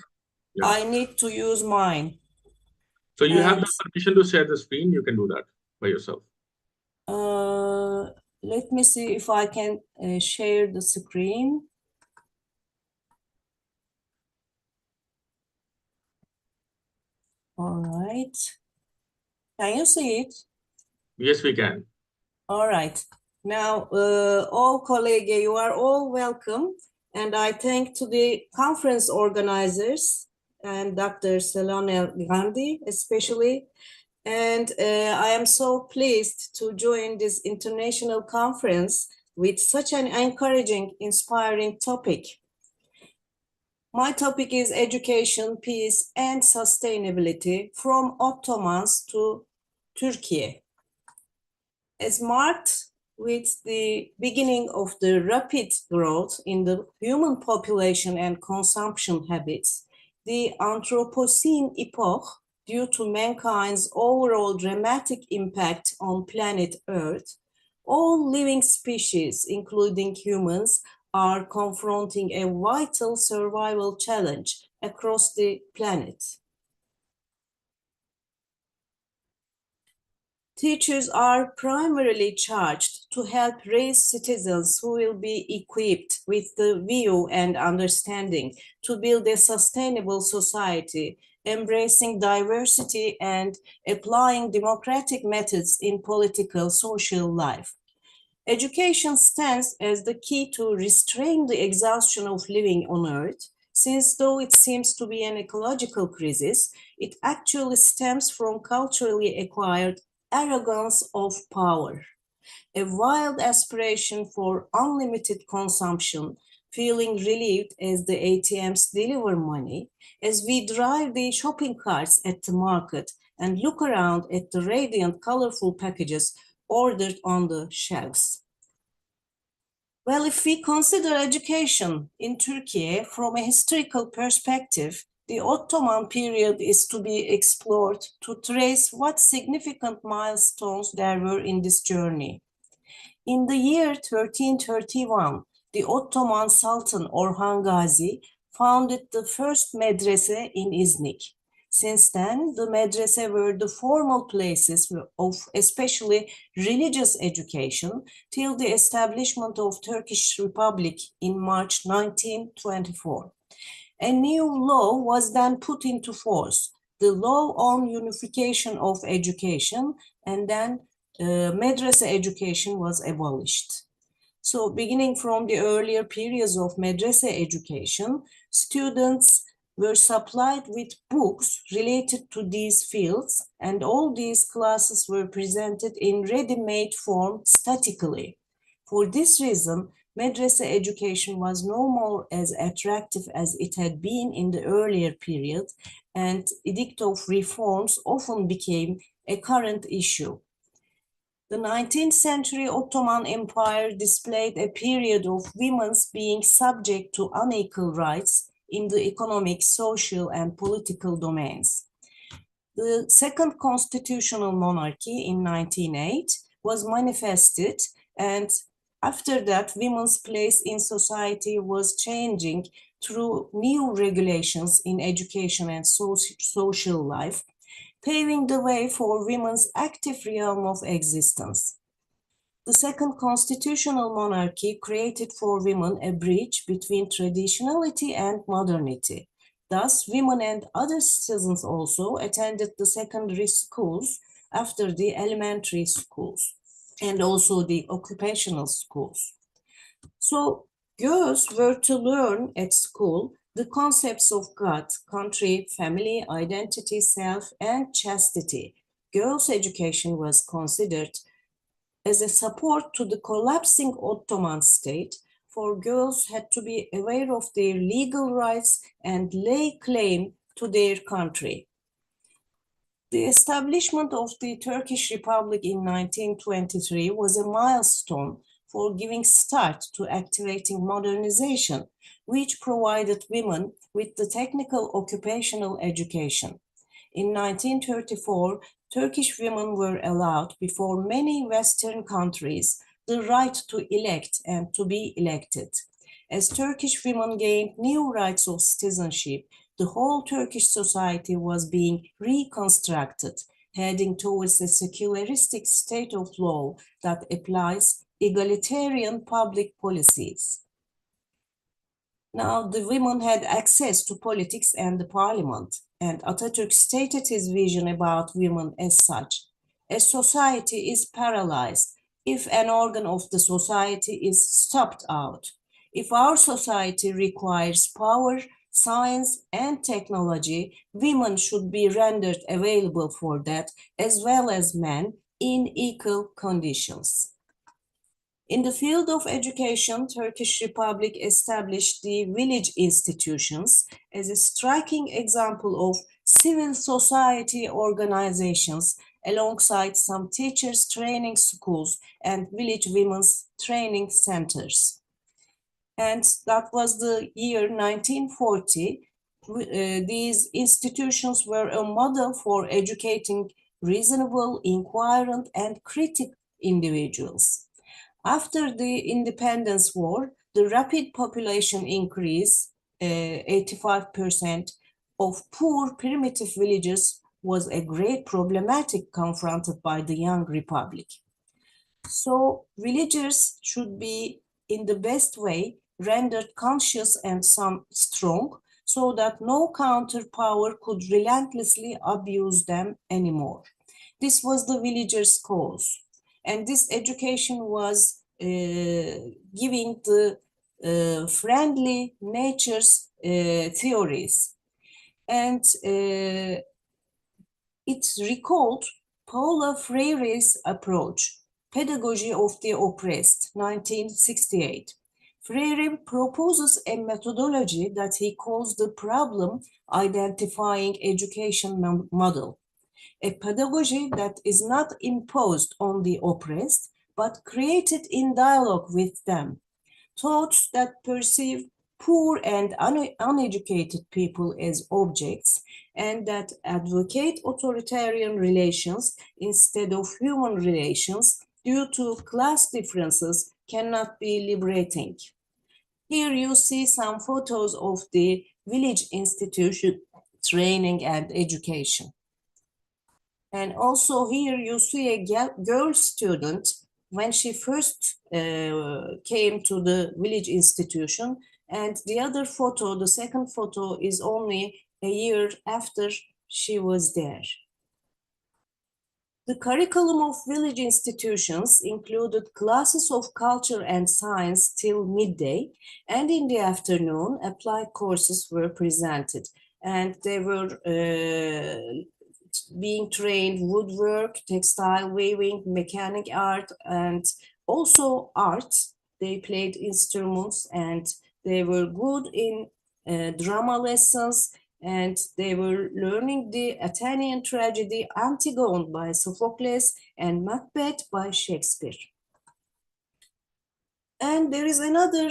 S1: Yeah.
S8: I need to use mine.
S1: So you have
S8: And,
S1: the permission to share the screen. You can do that by yourself.
S8: let me see if I can share the screen. All right. Can you see it?
S1: Yes, we can.
S8: All right. Now, all colleagues, you are all welcome. And I thank to the conference organizers and Dr. Salone Gandhi especially. And I am so pleased to join this international conference with such an encouraging, inspiring topic. My topic is education, peace, and sustainability from Ottomans to Turkey. As marked with the beginning of the rapid growth in the human population and consumption habits, the Anthropocene epoch, due to mankind's overall dramatic impact on planet Earth, all living species, including humans, are confronting a vital survival challenge across the planet. Teachers are primarily charged to help raise citizens who will be equipped with the view and understanding to build a sustainable society, embracing diversity and applying democratic methods in political, social life. Education stands as the key to restrain the exhaustion of living on Earth, since though it seems to be an ecological crisis, it actually stems from culturally acquired arrogance of power, a wild aspiration for unlimited consumption, feeling relieved as the ATMs deliver money, as we drive the shopping carts at the market and look around at the radiant, colorful packages ordered on the shelves. Well, if we consider education in Turkey from a historical perspective, the Ottoman period is to be explored to trace what significant milestones there were in this journey. In the year 1331, the Ottoman Sultan Orhan Gazi founded the first medrese in Iznik. Since then, the medrese were the formal places of especially religious education till the establishment of Turkish Republic in March 1924. A new law was then put into force, the law on unification of education, and then medrese education was abolished. So beginning from the earlier periods of medrese education, students were supplied with books related to these fields, and all these classes were presented in ready-made form statically. For this reason, medrese education was no more as attractive as it had been in the earlier period, and edict of reforms often became a current issue. The 19th century Ottoman Empire displayed a period of women's being subject to unequal rights in the economic, social, and political domains. The second constitutional monarchy in 1908 was manifested, and after that, women's place in society was changing through new regulations in education and social life, paving the way for women's active realm of existence. The second constitutional monarchy created for women a bridge between traditionality and modernity. Thus, women and other citizens also attended the secondary schools after the elementary schools and also the occupational schools. So girls were to learn at school the concepts of God, country, family, identity, self, and chastity. Girls' education was considered as a support to the collapsing Ottoman state, for girls had to be aware of their legal rights and lay claim to their country. The establishment of the Turkish Republic in 1923 was a milestone for giving start to activating modernization, which provided women with the technical occupational education. In 1934, Turkish women were allowed, before many Western countries, the right to elect and to be elected. As Turkish women gained new rights of citizenship, the whole Turkish society was being reconstructed, heading towards a secularistic state of law that applies egalitarian public policies. Now, the women had access to politics and the parliament, and Atatürk stated his vision about women as such. A society is paralyzed if an organ of the society is stopped out. If our society requires power, science, and technology, women should be rendered available for that, as well as men, in equal conditions. In the field of education, Turkish Republic established the village institutions as a striking example of civil society organizations alongside some teachers' training schools and village women's training centers. And that was the year 1940. These institutions were a model for educating reasonable, inquirant, and critical individuals. After the independence war, the rapid population increase, 85% of poor primitive villages, was a great problematic confronted by the young republic. So villagers should be, in the best way, rendered conscious and some strong, so that no counter power could relentlessly abuse them anymore. This was the villagers' cause. And this education was giving the friendly nature's theories. And it recalled Paulo Freire's approach, Pedagogy of the Oppressed, 1968. Freire proposes a methodology that he calls the problem identifying education model, a pedagogy that is not imposed on the oppressed, but created in dialogue with them. Thoughts that perceive poor and uneducated people as objects and that advocate authoritarian relations instead of human relations due to class differences cannot be liberating. Here you see some photos of the village institution training and education. And also here you see a girl student when she first came to the village institution. And the other photo, the second photo, is only a year after she was there. The curriculum of village institutions included classes of culture and science till midday, and in the afternoon, applied courses were presented. And they were being trained woodwork, textile weaving, mechanic art, and also art. They played instruments and they were good in drama lessons, and they were learning the Athenian tragedy Antigone by Sophocles and Macbeth by Shakespeare. And there is another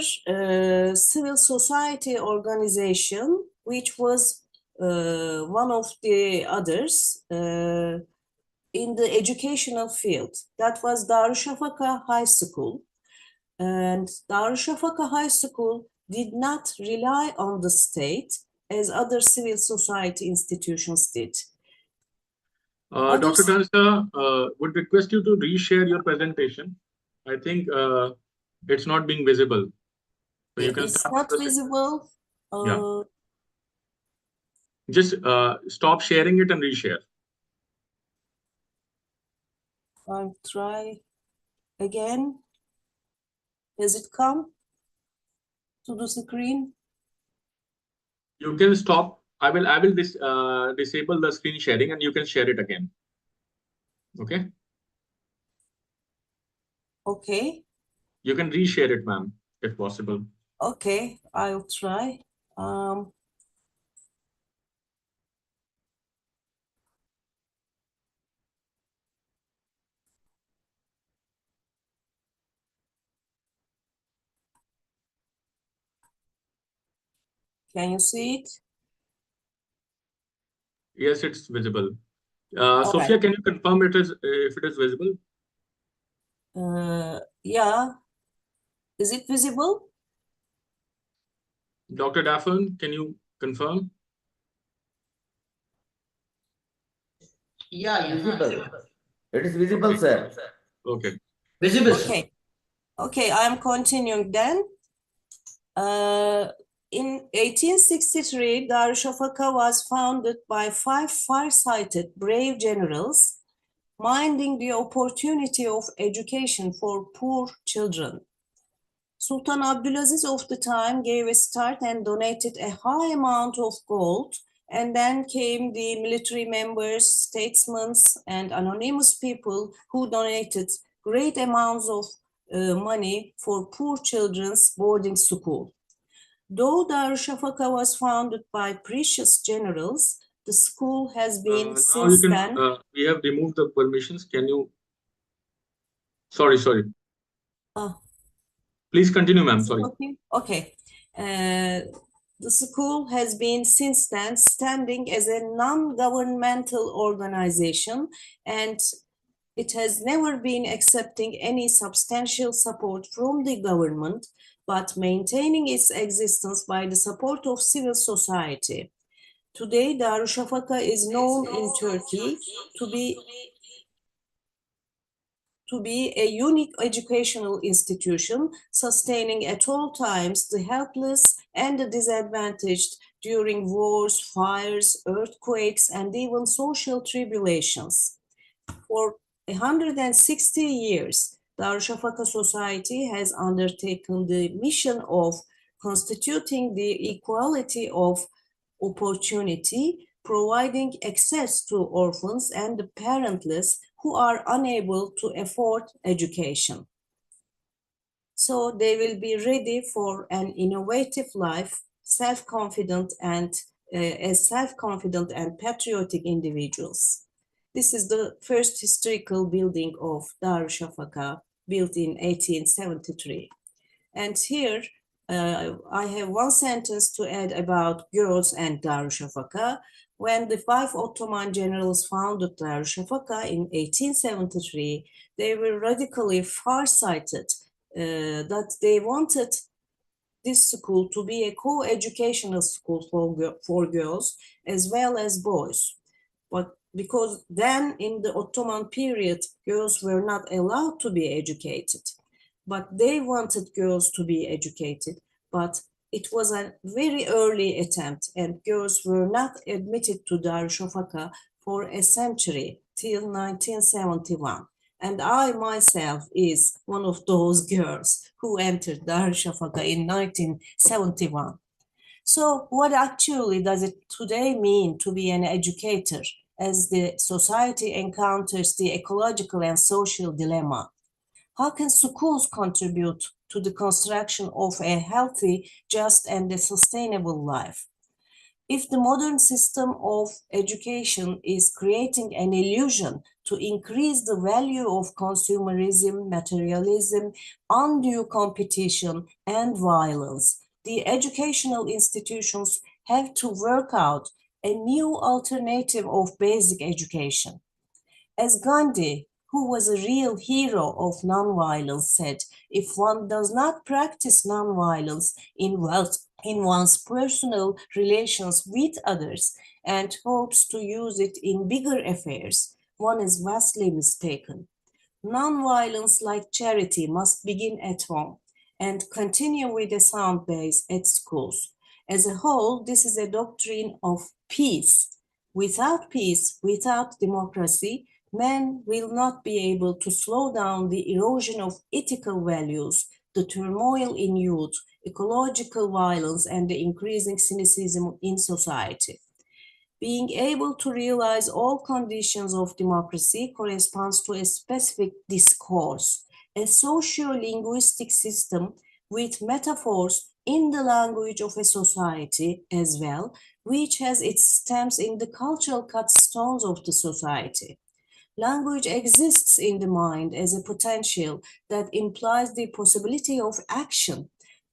S8: civil society organization, which was one of the others in the educational field. That was Darüşşafaka High School. And Darüşşafaka High School did not rely on the state as other civil society institutions did.
S1: Dr. Tansa, would request you to reshare your presentation. I think it's not being visible. So you can
S8: it's not visible.
S1: Yeah. Just stop sharing it and reshare.
S8: I'll try again. Has it come to the screen?
S1: You can stop. I will disable the screen sharing and you can share it again. Okay.
S8: Okay.
S1: You can reshare it, ma'am, if possible.
S8: Okay, I'll try. Can you see it?
S1: Yes, it's visible. Sophia, can you confirm if it is visible?
S8: Yeah. Is it visible?
S1: Dr. Daphne, can you confirm?
S4: Yeah, visible. It is visible,
S1: Okay.
S4: sir.
S1: Okay.
S7: Visible.
S8: Okay. Okay, I'm continuing then. In 1863, Darüşşafaka was founded by 5 far-sighted brave generals minding the opportunity of education for poor children. Sultan Abdülaziz of the time gave a start and donated a high amount of gold, and then came the military members, statesmen, and anonymous people who donated great amounts of money for poor children's boarding school. Though Darüşşafaka was founded by precious generals, the school has been
S1: Now
S8: since
S1: you can,
S8: then.
S1: we have removed the permissions. Can you? Sorry. Please continue, ma'am. Sorry.
S8: Okay. The school has been since then standing as a non-governmental organization, and it has never been accepting any substantial support from the government, but maintaining its existence by the support of civil society. Today, Darüşşafaka is known in Turkey to be a unique educational institution, sustaining at all times the helpless and the disadvantaged during wars, fires, earthquakes, and even social tribulations. For 160 years, Darüşşafaka Society has undertaken the mission of constituting the equality of opportunity, providing access to orphans and the parentless who are unable to afford education. So they will be ready for an innovative life, self-confident and as self-confident and patriotic individuals. This is the first historical building of Darüşşafaka, built in 1873. And here I have one sentence to add about girls and Darüşşafaka. When the 5 Ottoman generals founded Darüşşafaka in 1873, they were radically far-sighted that they wanted this school to be a co-educational school for girls as well as boys. But because then in the Ottoman period, girls were not allowed to be educated. But they wanted girls to be educated, but it was a very early attempt, and girls were not admitted to Darüşşafaka for a century till 1971. And I myself is one of those girls who entered Darüşşafaka in 1971. So what actually does it today mean to be an educator as the society encounters the ecological and social dilemma? How can schools contribute to the construction of a healthy, just, and a sustainable life? If the modern system of education is creating an illusion to increase the value of consumerism, materialism, undue competition, and violence, the educational institutions have to work out a new alternative of basic education. As Gandhi, who was a real hero of nonviolence, said, if one does not practice nonviolence in one's personal relations with others and hopes to use it in bigger affairs, one is vastly mistaken. Nonviolence, like charity, must begin at home and continue with a sound base at schools. As a whole, this is a doctrine of peace. Without peace, without democracy, men will not be able to slow down the erosion of ethical values, the turmoil in youth, ecological violence, and the increasing cynicism in society. Being able to realize all conditions of democracy corresponds to a specific discourse, a socio-linguistic system with metaphors in the language of a society as well, which has its stems in the cultural touchstones of the society. Language exists in the mind as a potential that implies the possibility of action.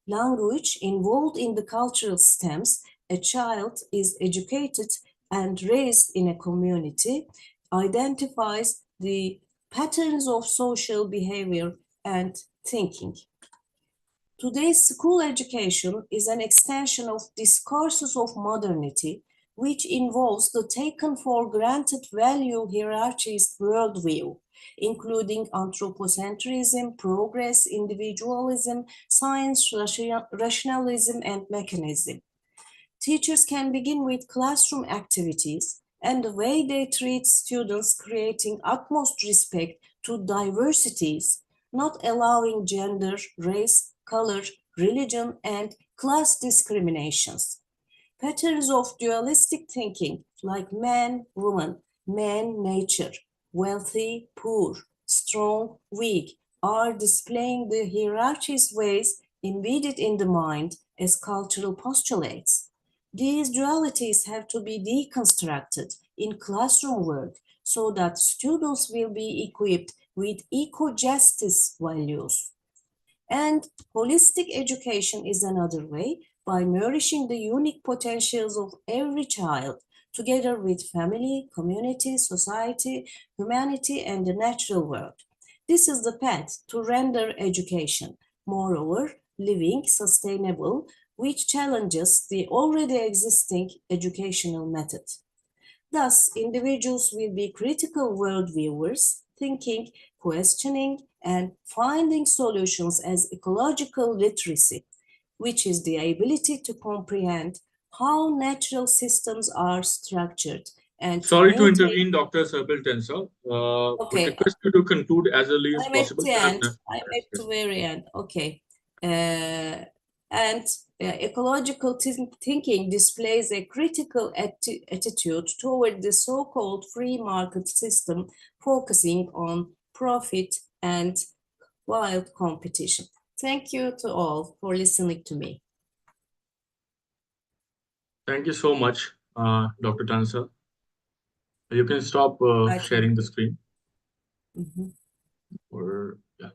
S8: Language involved in the cultural stems, a child is educated and raised in a community, identifies the patterns of social behavior and thinking. Today's school education is an extension of discourses of modernity, which involves the taken for granted value hierarchies worldview, including anthropocentrism, progress, individualism, science, rationalism, and mechanism. Teachers can begin with classroom activities and the way they treat students, creating utmost respect to diversities, not allowing gender, race, color, religion, and class discriminations. Patterns of dualistic thinking like man, woman, man, nature, wealthy, poor, strong, weak, are displaying the hierarchies ways embedded in the mind as cultural postulates. These dualities have to be deconstructed in classroom work so that students will be equipped with eco-justice values. And holistic education is another way, by nourishing the unique potentials of every child, together with family, community, society, humanity, and the natural world. This is the path to render education, moreover, living, sustainable, which challenges the already existing educational method. Thus, individuals will be critical worldviewers, thinking, questioning, and finding solutions as ecological literacy, which is the ability to comprehend how natural systems are structured and
S1: Sorry to
S8: maintain.
S1: intervene, Dr. Serpilton, sir.
S8: Okay.
S1: Would request you to conclude as early as
S8: I'm at
S1: possible.
S8: the end.
S1: Yes,
S8: I'm at
S1: yes.
S8: the very end. Okay. And ecological thinking displays a critical attitude toward the so-called free market system, focusing on profit and wild competition. Thank you to all for listening to me.
S1: Thank you so much, Dr. Tansa. You can stop sharing the screen.
S8: Mhm.
S1: Or yeah.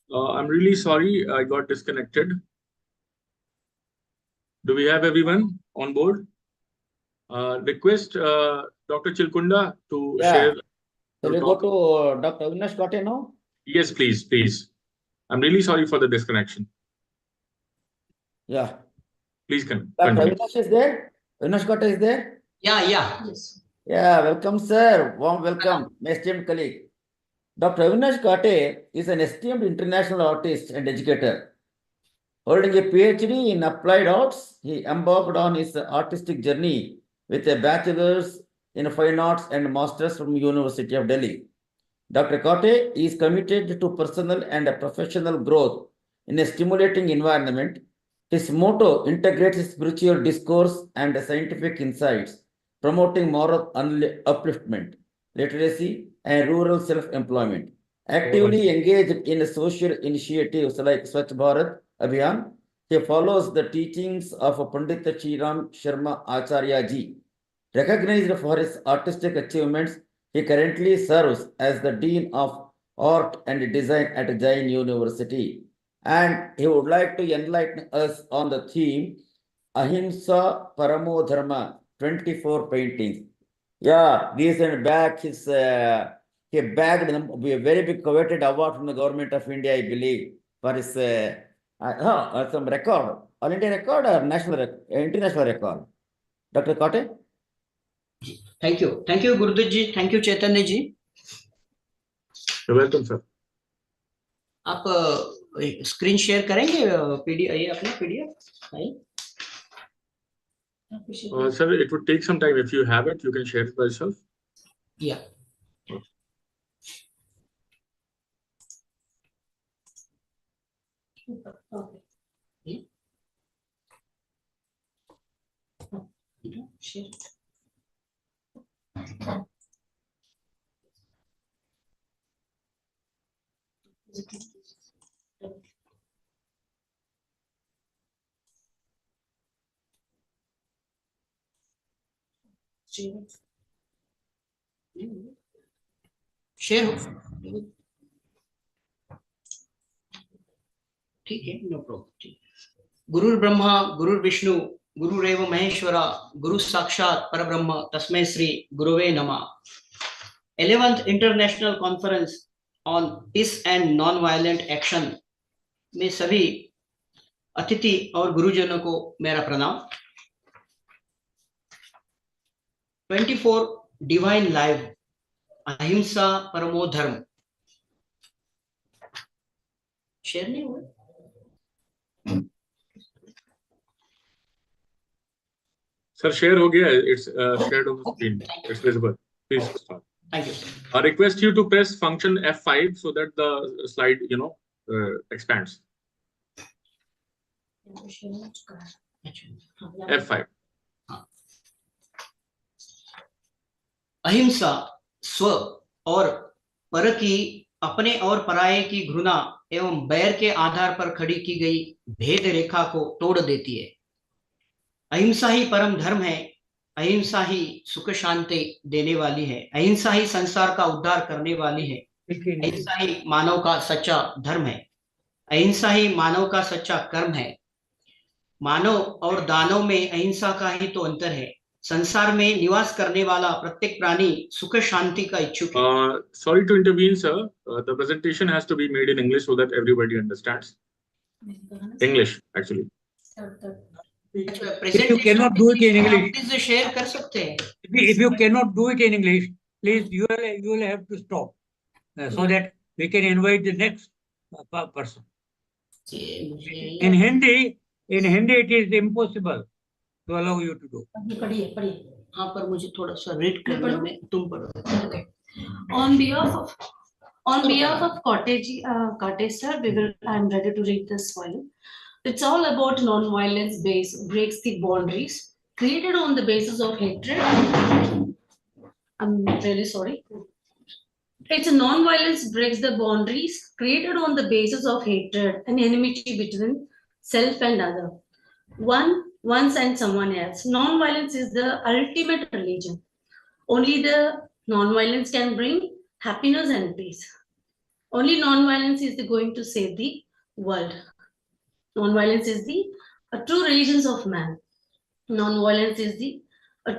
S1: I'm really sorry, I got disconnected. Do we have everyone on board? Request Dr. Chilkunda to share.
S4: Shall we go to Dr. Avinash Gote now?
S1: Yes, please, please. I'm really sorry for the disconnection.
S4: Yeah.
S1: Please
S4: Dr.
S1: continue.
S4: Avinash is there? Avinash Gote is there?
S9: Yeah.
S6: Yes.
S4: Yeah, welcome, sir. Warm welcome, my esteemed colleague. Dr. Avinash Kate is an esteemed international artist and educator. Holding a PhD in applied arts, he embarked on his artistic journey with a bachelor's in fine arts and master's from University of Delhi. Dr. Kate is committed to personal and professional growth in a stimulating environment. His motto integrates spiritual discourse and scientific insights, promoting moral upliftment, literacy, and rural self-employment. Actively engaged in social initiatives like Swachh Bharat Abhiyan, he follows the teachings of Pandit Shriram Sharma Acharya Ji. Recognized for his artistic achievements, he currently serves as the Dean of Art and Design at Jain University. And he would like to enlighten us on the theme Ahimsa Paramo Dharma 24 paintings. Yeah, recent back he bagged a very big coveted award from the government of India, I believe, for his some record, all India record or international record. Dr. Kate?
S9: Thank you, Gurudev ji. Thank you, Chaitanya ji.
S1: You're welcome, sir.
S9: आप screen share करेंगे PDF ये अपना PDF
S1: Sir, it would take some time. If you have it, you can share it by yourself.
S9: Yeah. Okay. Share it. Share ठीक है, no problem. गुरुर् Brahma गुरुर्विष्णु गुरुरेव महेश्वरा गुरु साक्षात परब्रह्म तस्मै श्री गुरुवे नमः. 11th international conference on peace and non violent action में सभी अतिथि और गुरुजनों को मेरा प्रणाम. 24 डिवाइन लाइव अहिंसा परमो धर्म शेयर नहीं हुआ.
S1: Sir, share ho gaya. It's shared on the screen. It's visible. Please start.
S9: Thank you.
S1: I request you to press function F5 so that the slide, expands. F5.
S9: अहिंसा स्व और पर की अपने और पराये की घृणा एवं बैर के आधार पर खड़ी की गई भेद रेखा को तोड़ देती है. अहिंसा ही परम धर्म है. अहिंसा ही सुख शांति देने वाली है. अहिंसा ही संसार का उद्धार करने वाली है. अहिंसा ही मानव का सच्चा धर्म है. अहिंसा ही मानव का सच्चा कर्म है. मानव और दानव में अहिंसा का ही तो अंतर है. संसार में निवास करने वाला प्रत्येक प्राणी सुख शांति का इच्छुक है.
S1: Sorry to intervene, sir. The presentation has to be made in English so that everybody understands. English, actually.
S7: If you cannot do it in English,
S9: please share कर सकते हैं.
S7: if you cannot do it in English, please you will have to stop so that we can invite the next person. In Hindi it is impossible to allow you to do.
S9: पढ़िए हाँ, पर मुझे थोड़ा सा read करने में तुम पढ़ो.
S10: On behalf of Kate sir, I'm ready to read this for you. It's all about non-violence breaks the boundaries created on the basis of hatred. I'm really sorry. It's a non-violence breaks the boundaries created on the basis of hatred and enmity between self and other. Once and someone else. Non-violence is the ultimate religion. Only the non-violence can bring happiness and peace. Only non-violence is going to save the world. Non-violence is the true religions of man. Non-violence is the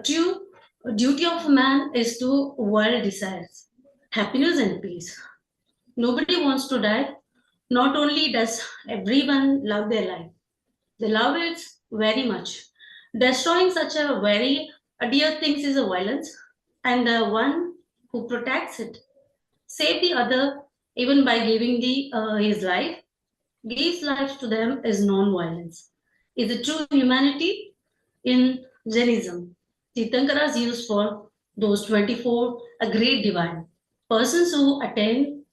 S10: true duty of man is to world desires happiness and peace. Nobody wants to die. Not only does everyone love their life, they love it very much. Destroying such a very dear things is a violence, and the one who protects it, save the other even by giving his life, gives life to them is non-violence, is a true humanity in Jainism. Tirthankara is used for those 24 a great divine, persons who attain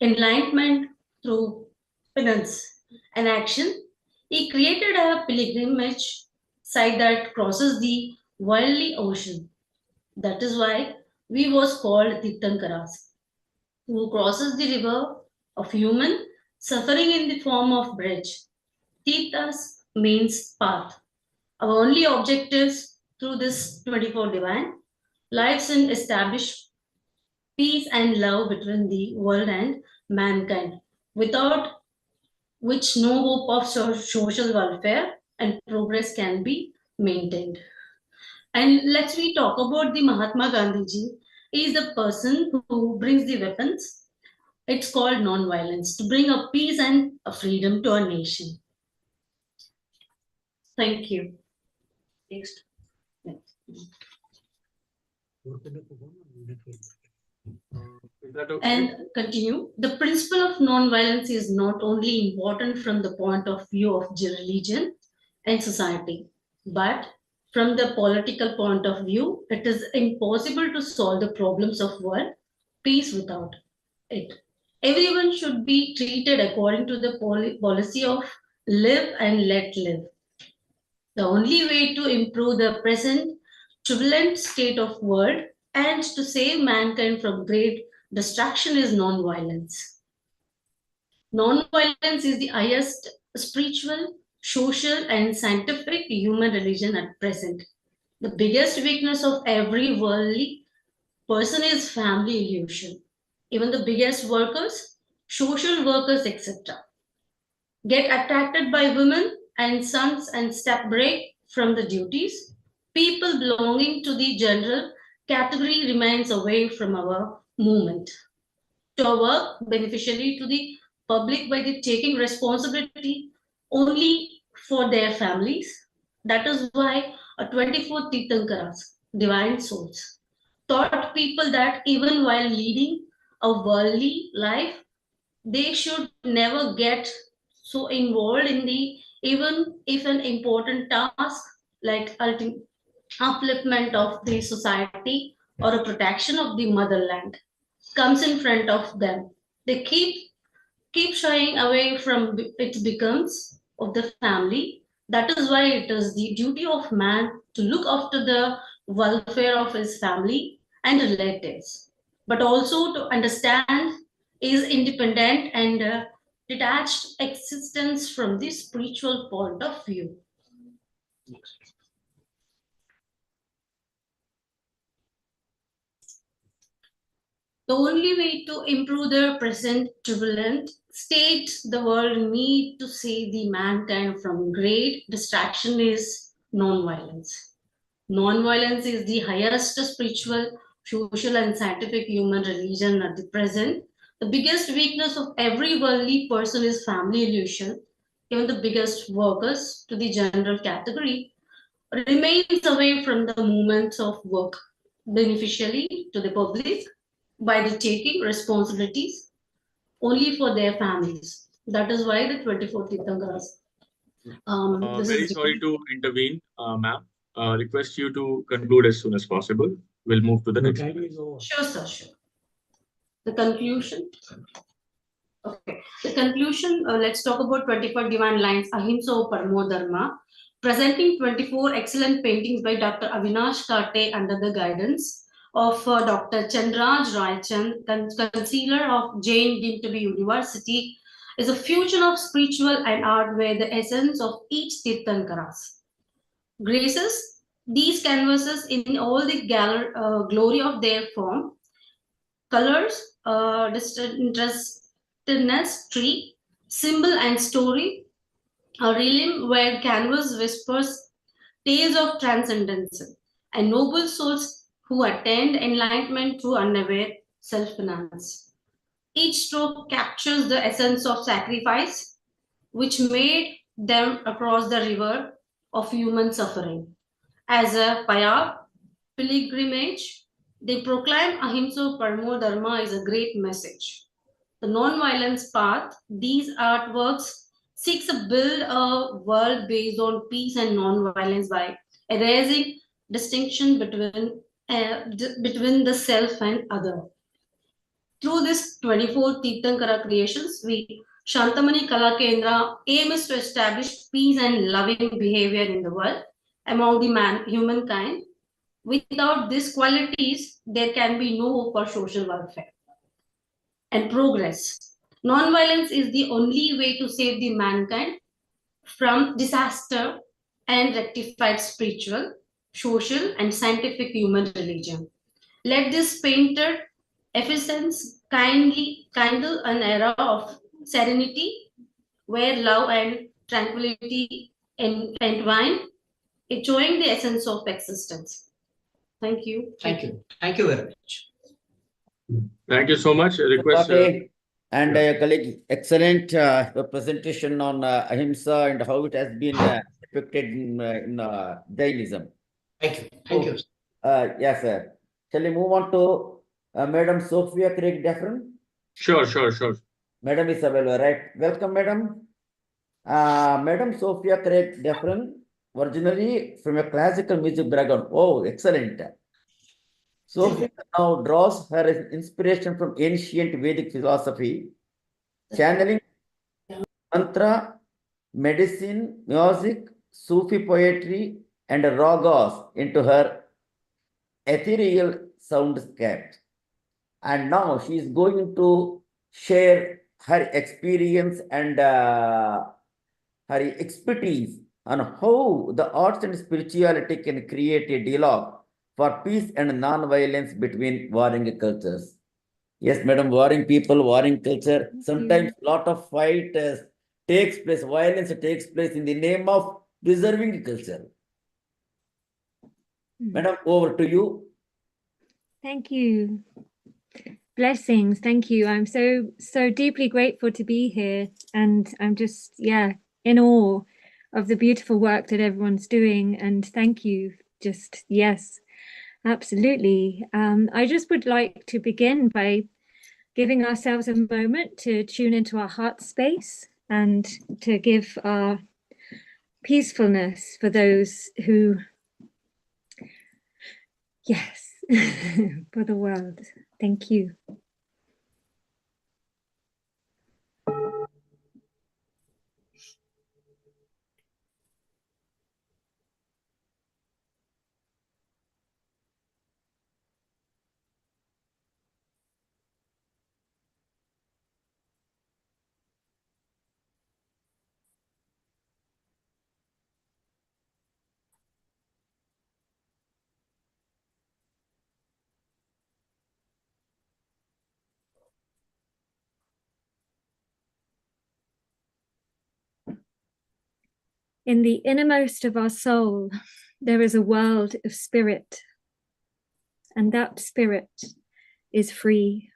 S10: enlightenment through penance and action. He created a pilgrimage site that crosses the worldly ocean. That is why we was called Tirthankaras, who crosses the river of human suffering in the form of bridge. Tirthas means path. Our only objectives through this 24 divine lives in establish peace and love between the world and mankind, without which no hope of social welfare and progress can be maintained. And let's we talk about the Mahatma Gandhi ji. He is the person who brings the weapons. It's called non-violence to bring a peace and a freedom to our nation. Thank you. Next.
S1: Is that okay?
S10: And continue. The principle of non-violence is not only important from the point of view of religion and society, but from the political point of view, it is impossible to solve the problems of world peace without it. Everyone should be treated according to the policy of live and let live. The only way to improve the present turbulent state of world and to save mankind from great destruction is non-violence. Non-violence is the highest spiritual, social, and scientific human religion at present. The biggest weakness of every worldly person is family illusion. Even the biggest workers, social workers, etc., get attracted by women and sons and step break from the duties. People belonging to the general category remains away from our movement. To our work beneficially to the public by the taking responsibility only for their families. That is why a 24 Tirthankaras, divine souls, taught people that even while leading a worldly life, they should never get so involved in the even if an important task like upliftment of the society or a protection of the motherland comes in front of them. They keep shying away from it becomes of the family. That is why it is the duty of man to look after the welfare of his family and relatives, but also to understand his independent and detached existence from the spiritual point of view. The only way to improve the present turbulent state the world need to save the mankind from great distraction is non-violence. Non-violence is the highest spiritual, social, and scientific human religion at the present. The biggest weakness of every worldly person is family illusion. Even the biggest workers to the general category remains away from the movements of work beneficially to the public by the taking responsibilities only for their families. That is why the 24 Tirthankaras.
S1: Very sorry to intervene, ma'am. Request you to conclude as soon as possible. We'll move to the next.
S10: Sure, sir, sure. The conclusion. Okay. The conclusion, let's talk about 24 divine lines, Ahimsa Paramo Dharma, presenting 24 excellent paintings by Dr. Avinash Kate under the guidance of Dr. Chandraj Raichan, concealer of Jain deemed to be University, is a fusion of spiritual and art where the essence of each Tirthankaras graces these canvases in all the glory of their form, colors, distinctness, tree, symbol, and story, a realm where canvas whispers tales of transcendence and noble souls who attain enlightenment through unaware self-finance. Each stroke captures the essence of sacrifice, which made them across the river of human suffering. As a payar, pilgrimage, They proclaim Ahimsa Paramo Dharma is a great message. The non-violence path, these artworks seeks to build a world based on peace and non-violence by erasing distinction between the self and other. Through this 24 Tirthankara creations, Shantamani Kala Kendra aim is to establish peace and loving behavior in the world among the humankind. Without these qualities, there can be no hope for social welfare and progress. Non-violence is the only way to save the mankind from disaster and rectified spiritual, social, and scientific human religion. Let this painted effervescence kindle an era of serenity where love and tranquility entwine, enjoying the essence of existence. Thank you.
S9: Thank you. Thank you very much.
S1: Thank you so much. I request.
S4: And colleague, excellent presentation on Ahimsa and how it has been depicted in Jainism.
S9: Thank you. Thank you.
S4: Yes, sir. Shall we move on to Madam Sophia Craig Deffron?
S1: Sure.
S4: Madam is available, right? Welcome, Madam. Madam Sophia Craig Deffron, originally from a classical music background. Oh, excellent. Sophia now draws her inspiration from ancient Vedic philosophy, channeling mantra, medicine, music, Sufi poetry, and ragas into her ethereal soundscape. And now she is going to share her experience and her expertise on how the arts and spirituality can create a dialogue for peace and non-violence between warring cultures. Yes, madam, warring people, warring culture. Sometimes a lot of fight takes place, violence takes place in the name of preserving the culture. Madam, over to you.
S11: Thank you. Blessings. Thank you. I'm so deeply grateful to be here. And I'm just, in awe of the beautiful work that everyone's doing. And thank you. Just, yes, absolutely. I just would like to begin by giving ourselves a moment to tune into our heart space and to give our peacefulness for those who, yes, for the world. Thank you. In the innermost of our soul, there is a world of spirit, and that spirit is free.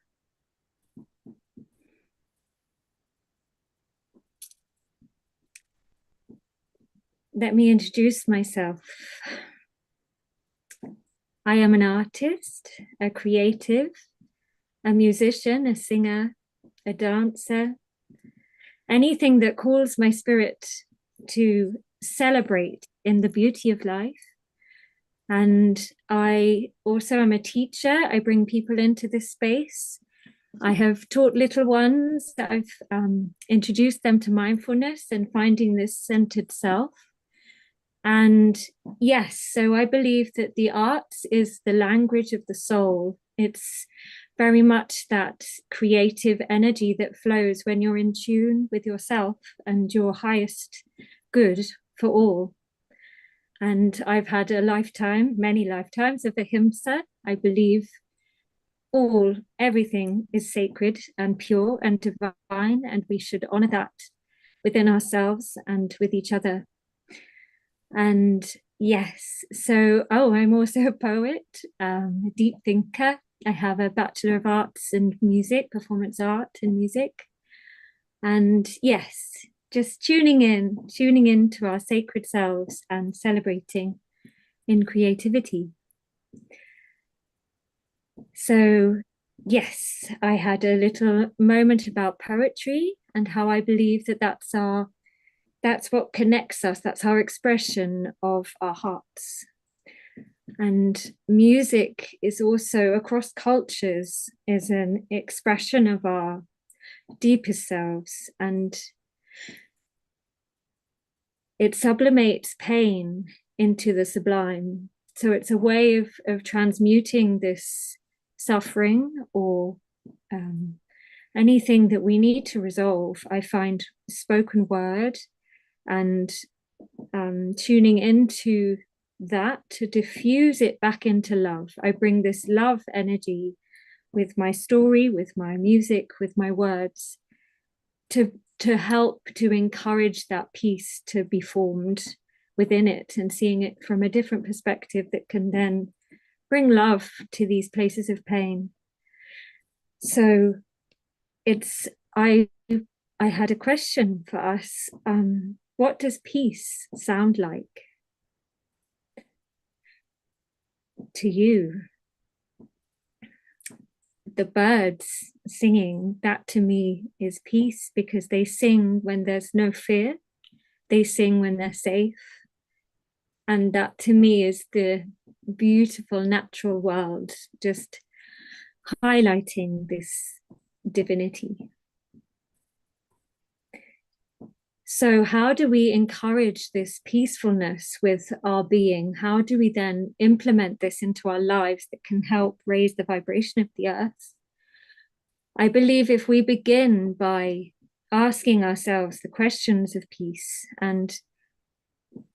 S11: Let me introduce myself. I am an artist, a creative, a musician, a singer, a dancer, anything that calls my spirit to celebrate in the beauty of life. And I also am a teacher. I bring people into this space. I have taught little ones. I've introduced them to mindfulness and finding this centered self. And yes, so I believe that the arts is the language of the soul. It's very much that creative energy that flows when you're in tune with yourself and your highest good for all. And I've had a lifetime, many lifetimes of ahimsa. I believe everything is sacred and pure and divine, and we should honor that within ourselves and with each other. And yes, so, I'm also a poet, a deep thinker. I have a Bachelor of Arts in Music, Performance Art and Music. And yes, just tuning in to our sacred selves and celebrating in creativity. So, yes, I had a little moment about poetry and how I believe that that's what connects us. That's our expression of our hearts. And music is also across cultures is an expression of our deepest selves, and it sublimates pain into the sublime. So it's a way of transmuting this suffering or anything that we need to resolve. I find spoken word and tuning into that to diffuse it back into love. I bring this love energy with my story, with my music, with my words to help to encourage that peace to be formed within it, and seeing it from a different perspective that can then bring love to these places of pain. So it's I had a question for us. What does peace sound like to you? The birds singing, that to me is peace, because they sing when there's no fear. They sing when they're safe. And that to me is the beautiful natural world, just highlighting this divinity. So how do we encourage this peacefulness with our being? How do we then implement this into our lives that can help raise the vibration of the earth? I believe if we begin by asking ourselves the questions of peace and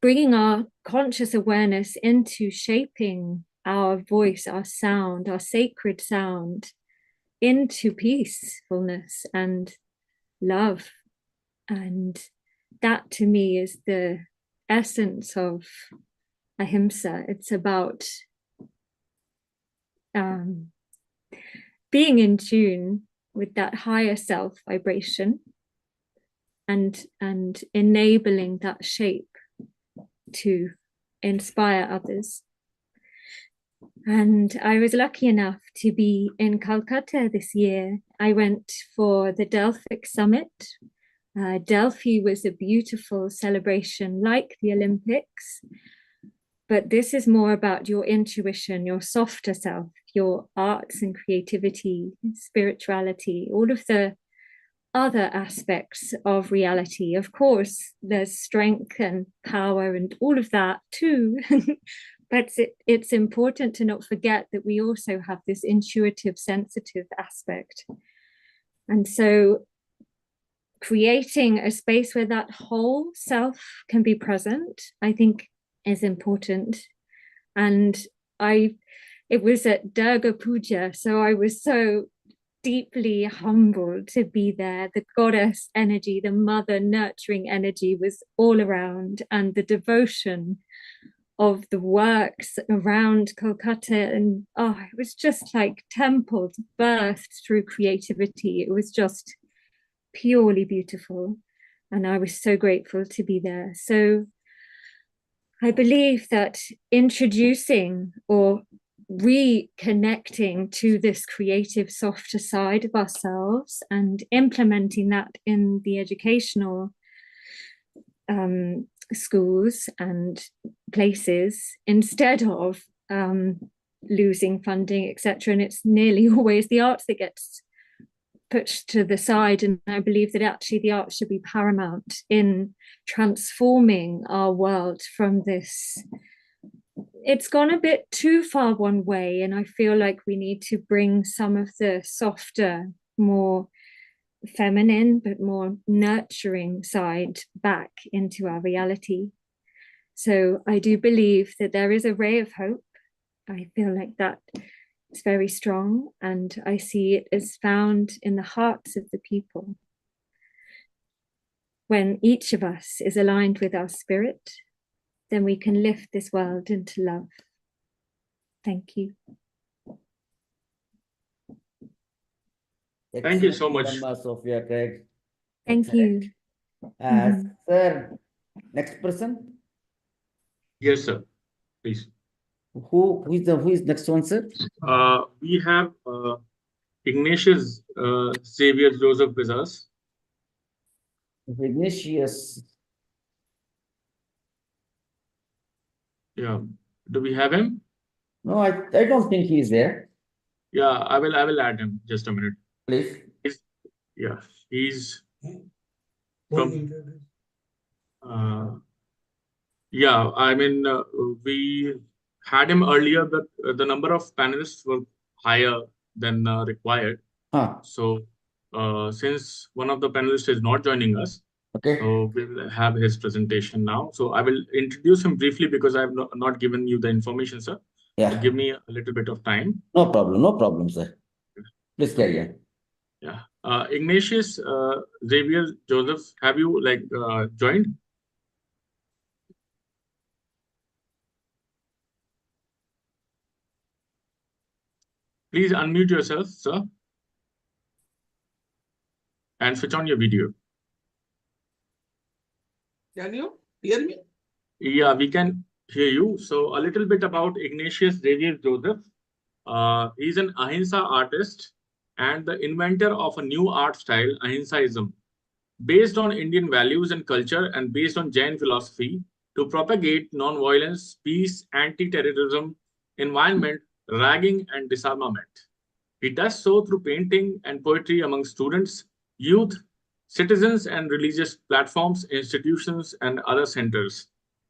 S11: bringing our conscious awareness into shaping our voice, our sound, our sacred sound into peacefulness and love, and that to me is the essence of ahimsa. It's about being in tune with that higher self vibration and enabling that shape to inspire others. And I was lucky enough to be in Calcutta this year. I went for the Delphic Summit. Delphi was a beautiful celebration like the Olympics, but this is more about your intuition, your softer self, your arts and creativity, spirituality, all of the other aspects of reality. Of course, there's strength and power and all of that too. But it's important to not forget that we also have this intuitive, sensitive aspect. And so creating a space where that whole self can be present, I think, is important. And it was at Durga Puja, so I was so deeply humbled to be there. The goddess energy, the mother nurturing energy was all around, and the devotion of the works around Kolkata, and it was just like temples birthed through creativity. It was just purely beautiful, and I was so grateful to be there. So I believe that introducing or reconnecting to this creative, softer side of ourselves and implementing that in the educational schools and places, instead of losing funding, etc. And it's nearly always the arts that gets pushed to the side. And I believe that actually the arts should be paramount in transforming our world from this. It's gone a bit too far one way, and I feel like we need to bring some of the softer, more feminine, but more nurturing side back into our reality. So I do believe that there is a ray of hope. I feel like that is very strong, and I see it as found in the hearts of the people. When each of us is aligned with our spirit, then we can lift this world into love. Thank you.
S1: Thank you so much.
S4: Sophia, correct.
S11: Thank you.
S4: Sir, next person.
S1: Yes, sir. Please.
S4: Who is next one, sir?
S1: We have Ignatius Xavier Joseph with us.
S4: Ignatius.
S1: Yeah. Do we have him?
S4: No, I don't think he is there.
S1: Yeah, I will add him. Just a minute.
S4: Please.
S1: He's from. Yeah, I mean, we had him earlier, but the number of panelists were higher than required. So, since one of the panelists is not joining us,
S4: okay,
S1: so we'll have his presentation now. So I will introduce him briefly because I have not given you the information, sir.
S4: Yeah.
S1: So give me a little bit of time.
S4: No problem, sir. Please carry on.
S1: Yeah. Ignatius Xavier Joseph, have you joined? Please unmute yourself, sir, and switch on your video.
S12: Can you hear me?
S1: Yeah, we can hear you. So a little bit about Ignatius Xavier Joseph. He's an Ahimsa artist and the inventor of a new art style, Ahimsaism, based on Indian values and culture and based on Jain philosophy to propagate non-violence, peace, anti-terrorism, environment, ragging, and disarmament. He does so through painting and poetry among students, youth, citizens, and religious platforms, institutions, and other centers.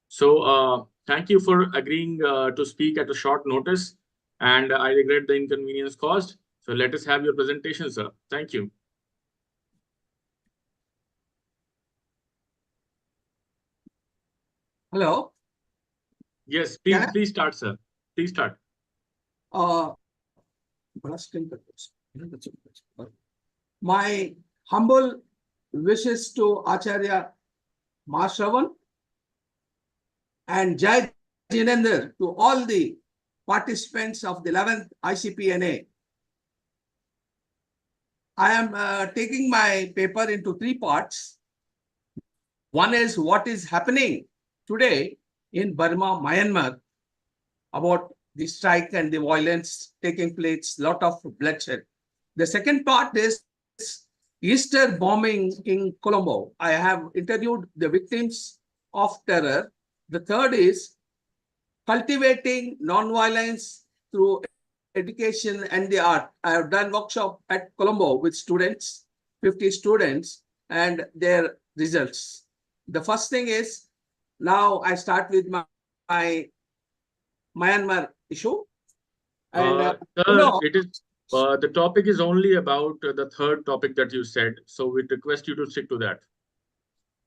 S1: So thank you for agreeing to speak at a short notice, and I regret the inconvenience caused. So let us have your presentation, sir. Thank you.
S12: Hello.
S1: Yes, please start, sir. Please start.
S12: My humble wishes to Acharya Mahashravan and Jai Jinender to all the participants of the 11th ICPNA. I am taking my paper into three parts. One is what is happening today in Burma, Myanmar, about the strike and the violence taking place, lot of bloodshed. The second part is Easter bombing in Colombo. I have interviewed the victims of terror. The third is cultivating non-violence through education and the art. I have done workshop at Colombo with students, 50 students, and their results. The first thing is, now I start with my Myanmar issue. And
S1: sir, it is the topic is only about the third topic that you said, so we request you to stick to that.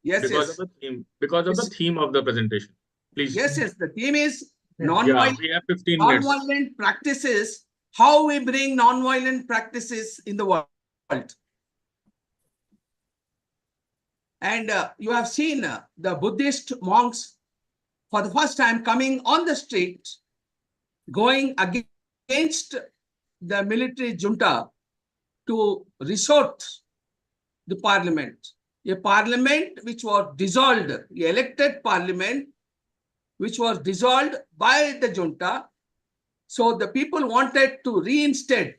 S12: Yes,
S1: because
S12: yes.
S1: of the theme, because of the theme of the presentation, please.
S12: Yes, the theme is
S1: non-violent. Yeah, we have 15 minutes.
S12: Non-violent practices. How we bring non-violent practices in the world. And you have seen the Buddhist monks for the first time coming on the street, going against the military junta to resort the parliament. A parliament which was dissolved, the elected parliament which was dissolved by the junta. So the people wanted to reinstate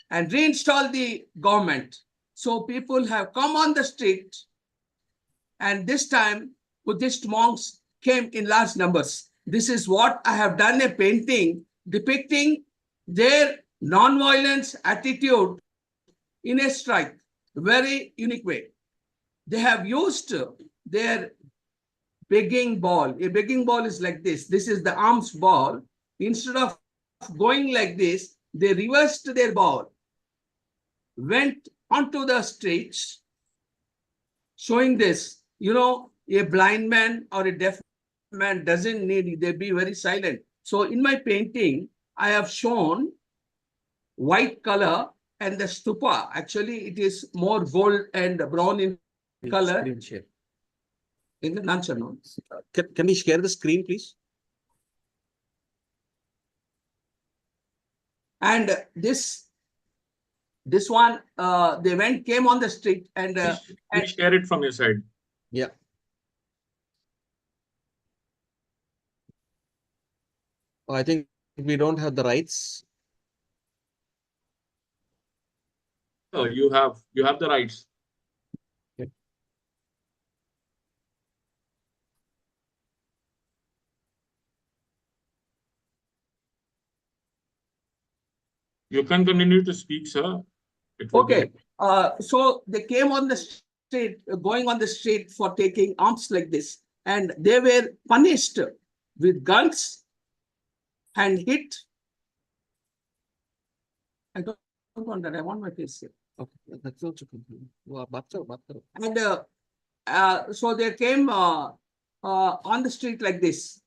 S12: and reinstall the government. So people have come on the street, and this time Buddhist monks came in large numbers. This is what I have done, a painting depicting their non-violence attitude in a strike, very unique way. They have used their begging ball. A begging ball is like this. This is the arms ball. Instead of going like this, they reversed their ball, went onto the streets, showing this. You know, a blind man or a deaf man doesn't need, they be very silent. So in my painting, I have shown white color and the stupa. Actually, it is more gold and brown in color.
S13: Screen share.
S12: In the answer, no.
S13: Can we share the screen, please?
S12: And this one, they came on the street and
S1: please share it from your side.
S13: Yeah. I think we don't have the rights.
S1: You have the rights. You can continue to speak, sir.
S12: Okay. So they came on the street, going on the street for taking arms like this, and they were punished with guns and hit. I don't want that. I want my face here.
S13: Okay, that's also complete.
S12: And so they came on the street like this.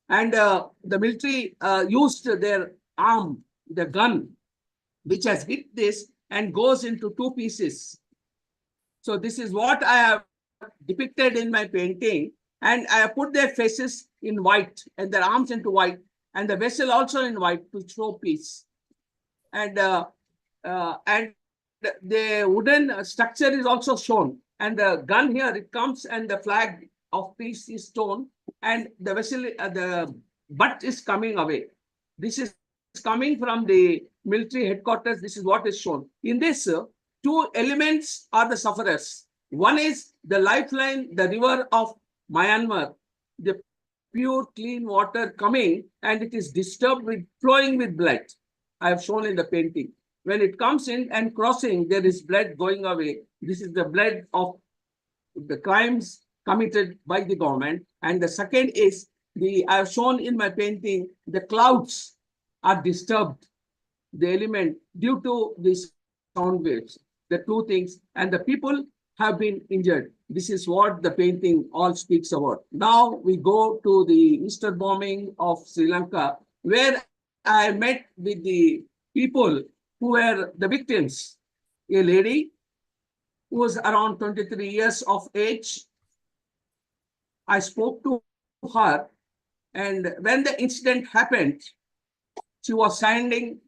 S12: And the military used their arm, the gun, which has hit this and goes into two pieces. So this is what I have depicted in my painting. And I have put their faces in white and their arms into white and the vessel also in white to show peace. And the wooden structure is also shown. And the gun here, it comes and the flag of peace is shown. And the vessel, the butt is coming away. This is coming from the military headquarters. This is what is shown. In this, two elements are the sufferers. One is the lifeline, the river of Myanmar, the pure, clean water coming, and it is disturbed with flowing with blood. I have shown in the painting. When it comes in and crossing, there is blood going away. This is the blood of the crimes committed by the government. And the second is I have shown in my painting, the clouds are disturbed, the element due to these sound waves, the two things, and the people have been injured. This is what the painting all speaks about. Now we go to the Easter bombing of Sri Lanka, where I met with the people who were the victims. A lady who was around 23 years of age. I spoke to her, and when the incident happened, she was standing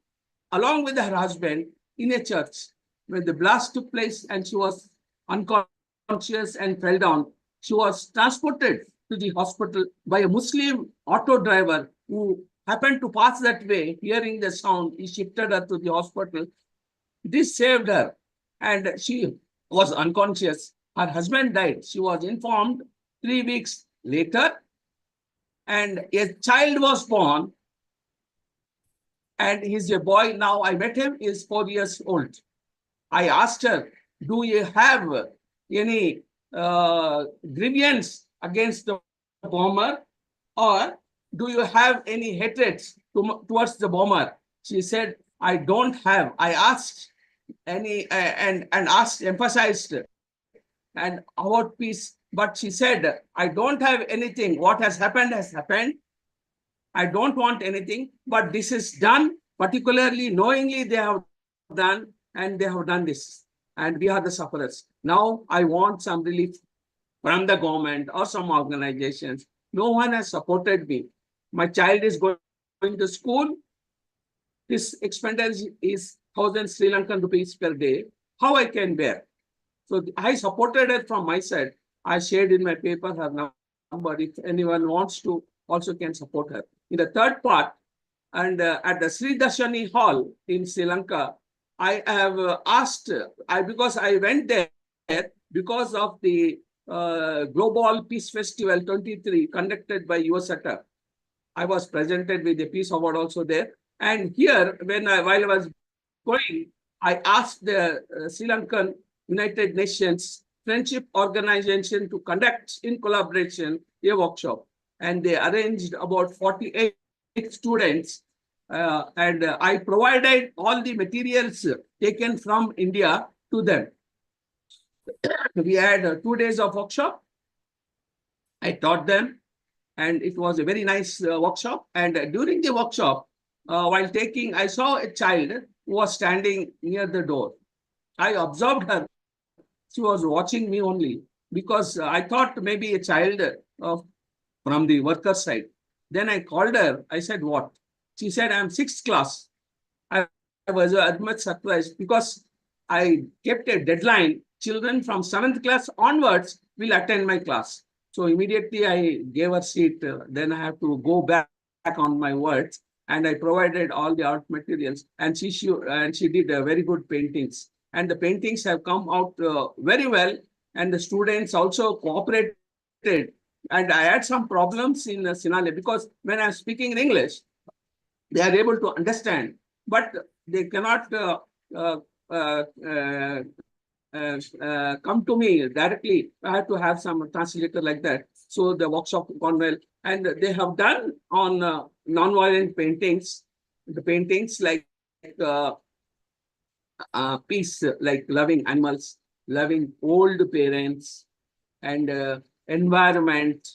S12: along with her husband in a church when the blast took place, and she was unconscious and fell down. She was transported to the hospital by a Muslim auto driver who happened to pass that way. Hearing the sound, he shifted her to the hospital. This saved her, and she was unconscious. Her husband died. She was informed 3 weeks later, and a child was born, and he's a boy now. I met him, is 4 years old. I asked her, do you have any grievance against the bomber, or do you have any hatred towards the bomber? She said, I don't have. I asked any and emphasized and about peace, but she said, I don't have anything. What has happened has happened. I don't want anything, but this is done, particularly knowingly they have done, and they have done this, and we are the sufferers. Now I want some relief from the government or some organizations. No one has supported me. My child is going to school. This expenditure is 1,000 Sri Lankan rupees per day. How I can bear? So I supported her from my side. I shared in my paper her number. If anyone wants to, also can support her. In the third part, and at the Sri Dashani Hall in Sri Lanka, I have asked, because I went there because of the Global Peace Festival 23 conducted by USATA. I was presented with a peace award also there. And here, while I was going, I asked the Sri Lankan United Nations Friendship Organization to conduct in collaboration a workshop. And they arranged about 48 students. And I provided all the materials taken from India to them. We had 2 days of workshop. I taught them, and it was a very nice workshop. And during the workshop, while taking, I saw a child who was standing near the door. I observed her. She was watching me only because I thought maybe a child from the worker side. Then I called her. I said, what? She said, I'm 6th class. I was much surprised because I kept a deadline. Children from 7th class onwards will attend my class. So immediately I gave her seat. Then I have to go back on my words, and I provided all the art materials. And she did very good paintings, and the paintings have come out very well. And the students also cooperated. And I had some problems in Sinhalese because when I'm speaking in English, they are able to understand, but they cannot uh, uh, come to me directly. I have to have some translator like that. So the workshop gone well, and they have done on non-violent paintings. The paintings like peace, like loving animals, loving old parents, and environment,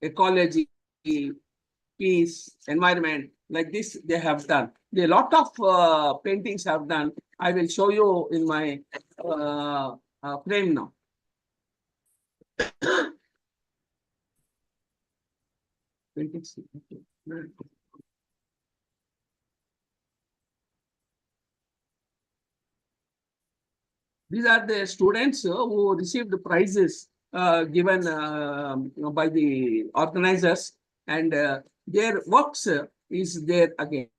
S12: ecology, peace, environment, like this they have done. A lot of paintings have done. I will show you in my frame now. Paintings. These are the students who received the prizes given by the organizers, and their works is there again.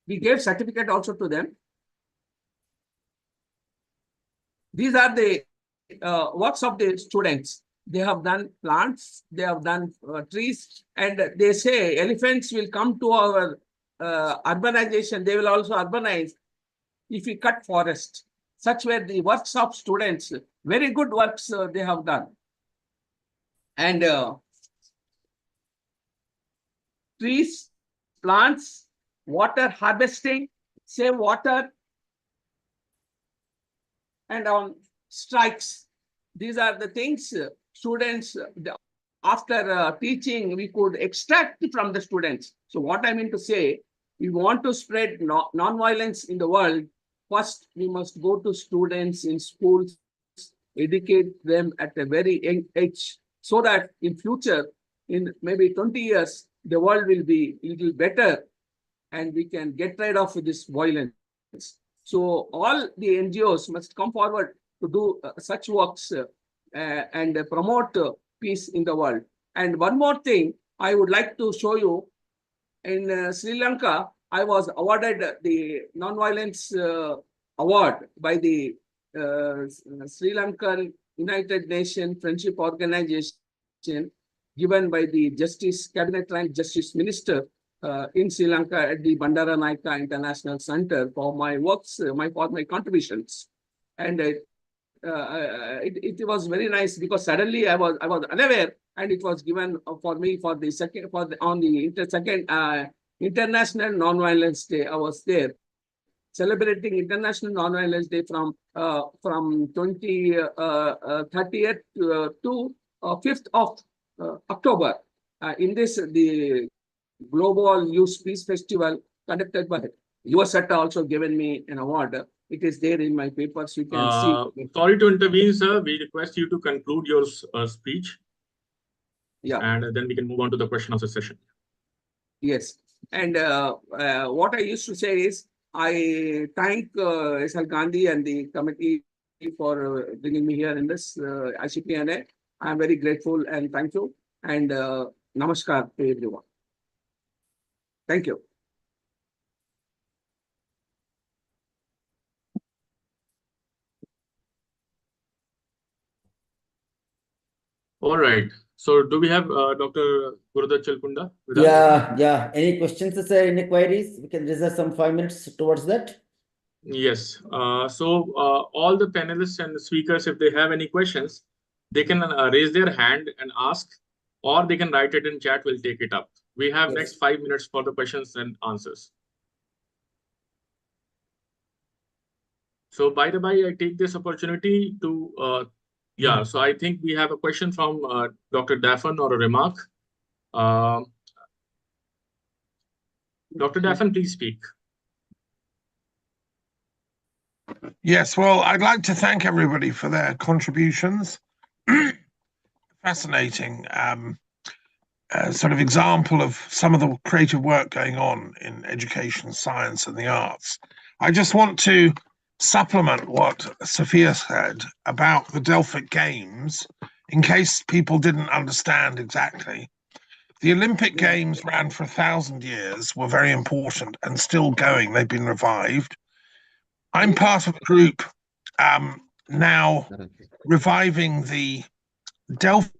S12: We gave certificate also to them. These are the works of the students. They have done plants, they have done trees, and they say elephants will come to our urbanization. They will also urbanize if we cut forest. Such were the works of students. Very good works they have done. And trees, plants, water harvesting, save water, and on strikes. These are the things students, after teaching, we could extract from the students. So what I mean to say, we want to spread non-violence in the world. First, we must go to students in schools, educate them at a very young age, so that in future, in maybe 20 years, the world will be a little better and we can get rid of this violence. So all the NGOs must come forward to do such works and promote peace in the world. And one more thing I would like to show you. In Sri Lanka, I was awarded the non-violence award by the Sri Lankan United Nations Friendship Organization, given by the Justice Cabinet Rank Justice Minister in Sri Lanka at the Bandaranaike International Center for my works, for my contributions. And it was very nice because suddenly I was unaware, and it was given for me for the second on the International Non-Violence Day. I was there celebrating International Non-Violence Day from 30th to 5th of October. In this, the Global Youth Peace Festival conducted by USATA also given me an award. It is there in my papers. You can see.
S1: Sorry to intervene, sir. We request you to conclude your speech.
S12: Yeah.
S1: And then we can move on to the question answer session.
S12: Yes. And what I used to say is, I thank S.L. Gandhi and the committee for bringing me here in this ICPNA. I am very grateful and thank you. And namaskar to everyone. Thank you.
S1: All right. So do we have Dr. Gurudat Chalkunda with us?
S4: Yeah. Any questions, sir? Any queries? We can reserve some 5 minutes towards that.
S1: Yes. So all the panelists and the speakers, if they have any questions, they can raise their hand and ask, or they can write it in chat. We'll take it up. We have next 5 minutes for the questions and answers. So by the by, I take this opportunity to, so I think we have a question from Dr. Daffan or a remark. Dr. Daffan, please speak.
S3: Yes, well, I'd like to thank everybody for their contributions. Fascinating sort of example of some of the creative work going on in education, science, and the arts. I just want to supplement what Sophia said about the Delphic Games, in case people didn't understand exactly. The Olympic Games ran for 1,000 years, were very important and still going. They've been revived. I'm part of a group now reviving the Delphic.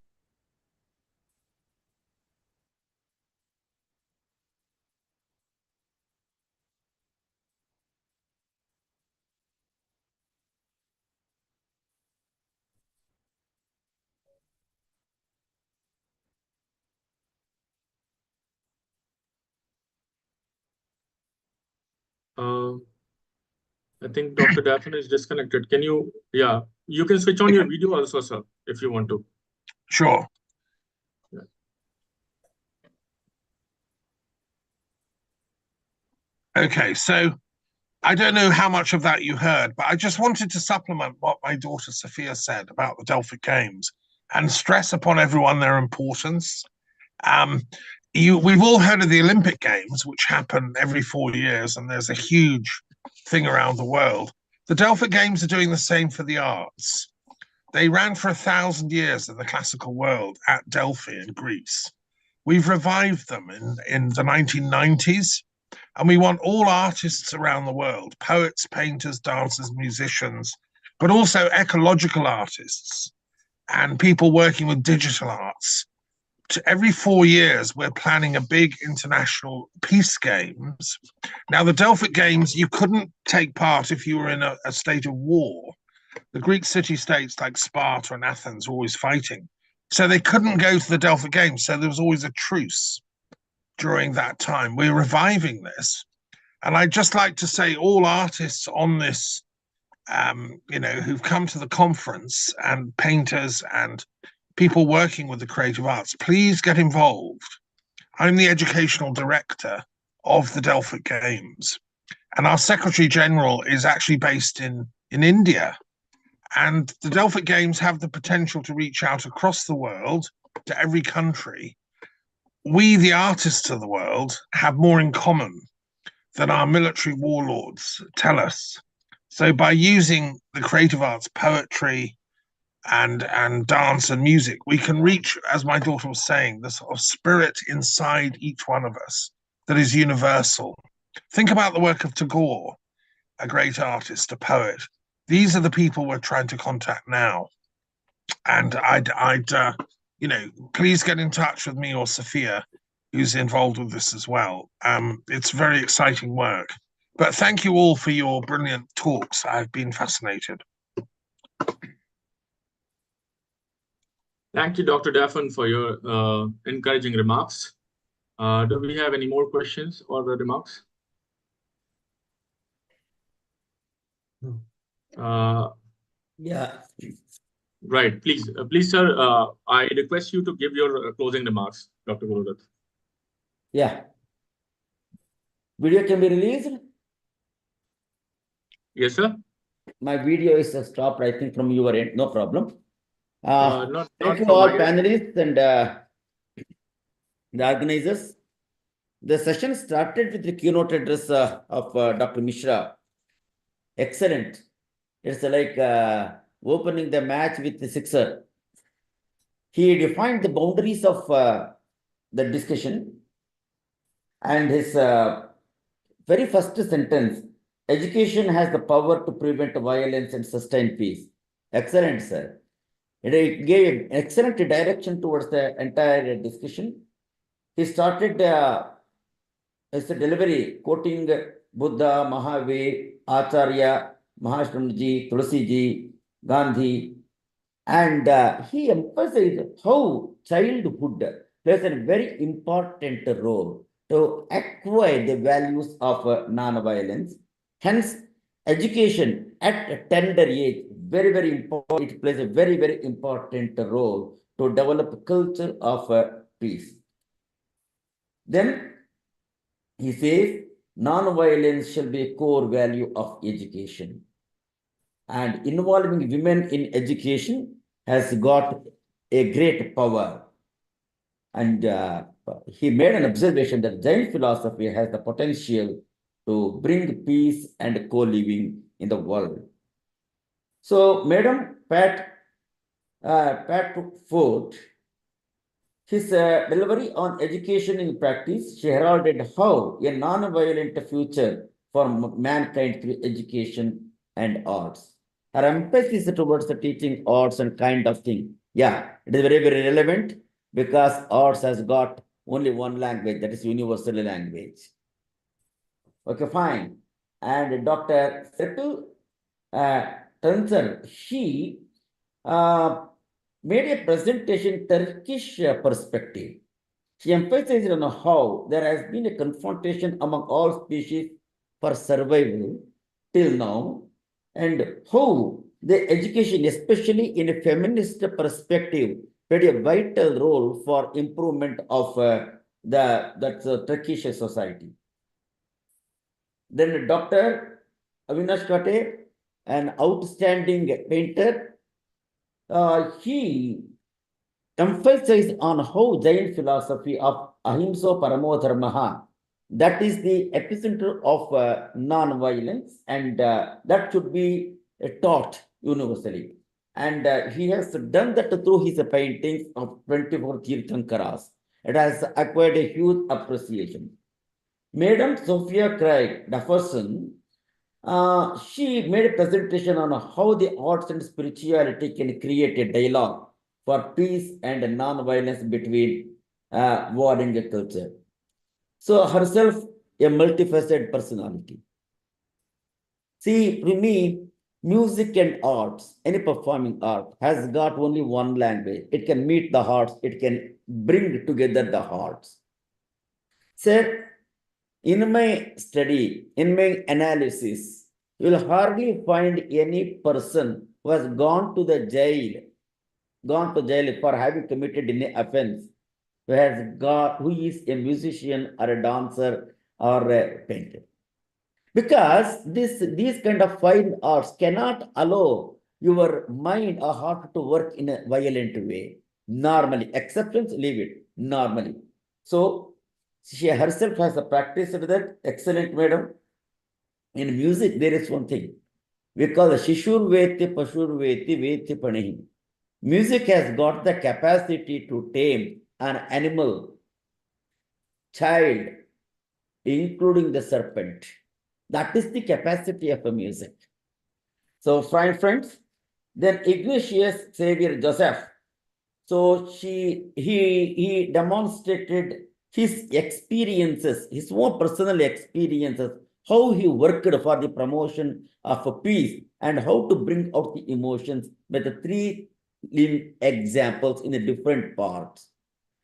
S1: I think Dr. Daphne is disconnected. Can you, yeah, you can switch on your video also, sir, if you want to.
S3: Sure.
S1: Yeah.
S3: Okay, so I don't know how much of that you heard, but I just wanted to supplement what my daughter Sophia said about the Delphic Games and stress upon everyone their importance. We've all heard of the Olympic Games, which happen every 4 years, and there's a huge thing around the world. The Delphic Games are doing the same for the arts. They ran for 1,000 years in the classical world at Delphi in Greece. We've revived them in the 1990s, and we want all artists around the world, poets, painters, dancers, musicians, but also ecological artists and people working with digital arts. Every 4 years, we're planning a big international peace games. Now, the Delphic Games, you couldn't take part if you were in a state of war. The Greek city-states like Sparta and Athens were always fighting. So they couldn't go to the Delphic Games. So there was always a truce during that time. We're reviving this. And I'd just like to say all artists on this, who've come to the conference, and painters and people working with the creative arts, please get involved. I'm the educational director of the Delphic Games, and our Secretary General is actually based in India. And the Delphic Games have the potential to reach out across the world to every country. We, the artists of the world, have more in common than our military warlords tell us. So by using the creative arts, poetry, and dance and music, we can reach, as my daughter was saying, the sort of spirit inside each one of us that is universal. Think about the work of Tagore, a great artist, a poet. These are the people we're trying to contact now. And I'd please get in touch with me or Sophia, who's involved with this as well. It's very exciting work. But thank you all for your brilliant talks. I've been fascinated.
S1: Thank you, Dr. Daphne, for your encouraging remarks. Do we have any more questions or remarks?
S4: Yeah.
S1: Right. Please, sir, I request you to give your closing remarks, Dr. Gurudat.
S4: Yeah. Video can be released?
S1: Yes, sir.
S4: My video is stopped, I think, from your end. No problem.
S1: Not
S4: Thank you
S1: from
S4: all
S1: my end.
S4: panelists and the organizers. The session started with the keynote address of Dr. Mishra. Excellent. It's like opening the match with the sixer. He defined the boundaries of the discussion, and his very first sentence, education has the power to prevent violence and sustain peace. Excellent, sir. It gave excellent direction towards the entire discussion. He started his delivery quoting Buddha, Mahavir, Acharya, Mahatma-ji, Tulsi-ji, Gandhi, and he emphasized how childhood plays a very important role to acquire the values of non-violence. Hence, education at a tender age, very, very important. It plays a very, very important role to develop a culture of peace. Then he says, non-violence shall be a core value of education. And involving women in education has got a great power. And he made an observation that Jain philosophy has the potential to bring peace and co-living in the world. So, Madam Pat Ford, his delivery on education in practice, she heralded how a non-violent future for mankind through education and arts. Her emphasis towards the teaching arts and kind of thing. Yeah, it is very, very relevant because arts has got only one language, that is universal language. Okay, fine. And Dr. Setul Tanzer, she made a presentation Turkish perspective. She emphasized on how there has been a confrontation among all species for survival till now, and how the education, especially in a feminist perspective, played a vital role for improvement of the Turkish society. Then Dr. Avinash Kate, an outstanding painter, he emphasized on how Jain philosophy of Ahimsa Paramo Dharmaha, that is the epicenter of non-violence, and that should be taught universally. And he has done that through his paintings of 24 Tirthankaras. It has acquired a huge appreciation. Madam Sophia Craig Dufferson, she made a presentation on how the arts and spirituality can create a dialogue for peace and non-violence between warring culture. So herself, a multifaceted personality. See, for me, music and arts, any performing art, has got only one language. It can meet the hearts, it can bring together the hearts. Sir, in my study, in my analysis, you will hardly find any person who has gone to jail for having committed any offense, who is a musician or a dancer or a painter. Because these kind of fine arts cannot allow your mind or heart to work in a violent way. Normally, exceptions, leave it, normally. So, she herself has practiced that. Excellent, madam. In music, there is one thing. We call the Shishur Veti, Pashur Veti, Veti Panihi. Music has got the capacity to tame an animal, child, including the serpent. That is the capacity of a music. So, friends, then Ignatius Xavier Joseph. So he demonstrated his experiences, his own personal experiences, how he worked for the promotion of peace and how to bring out the emotions with the three examples in the different parts.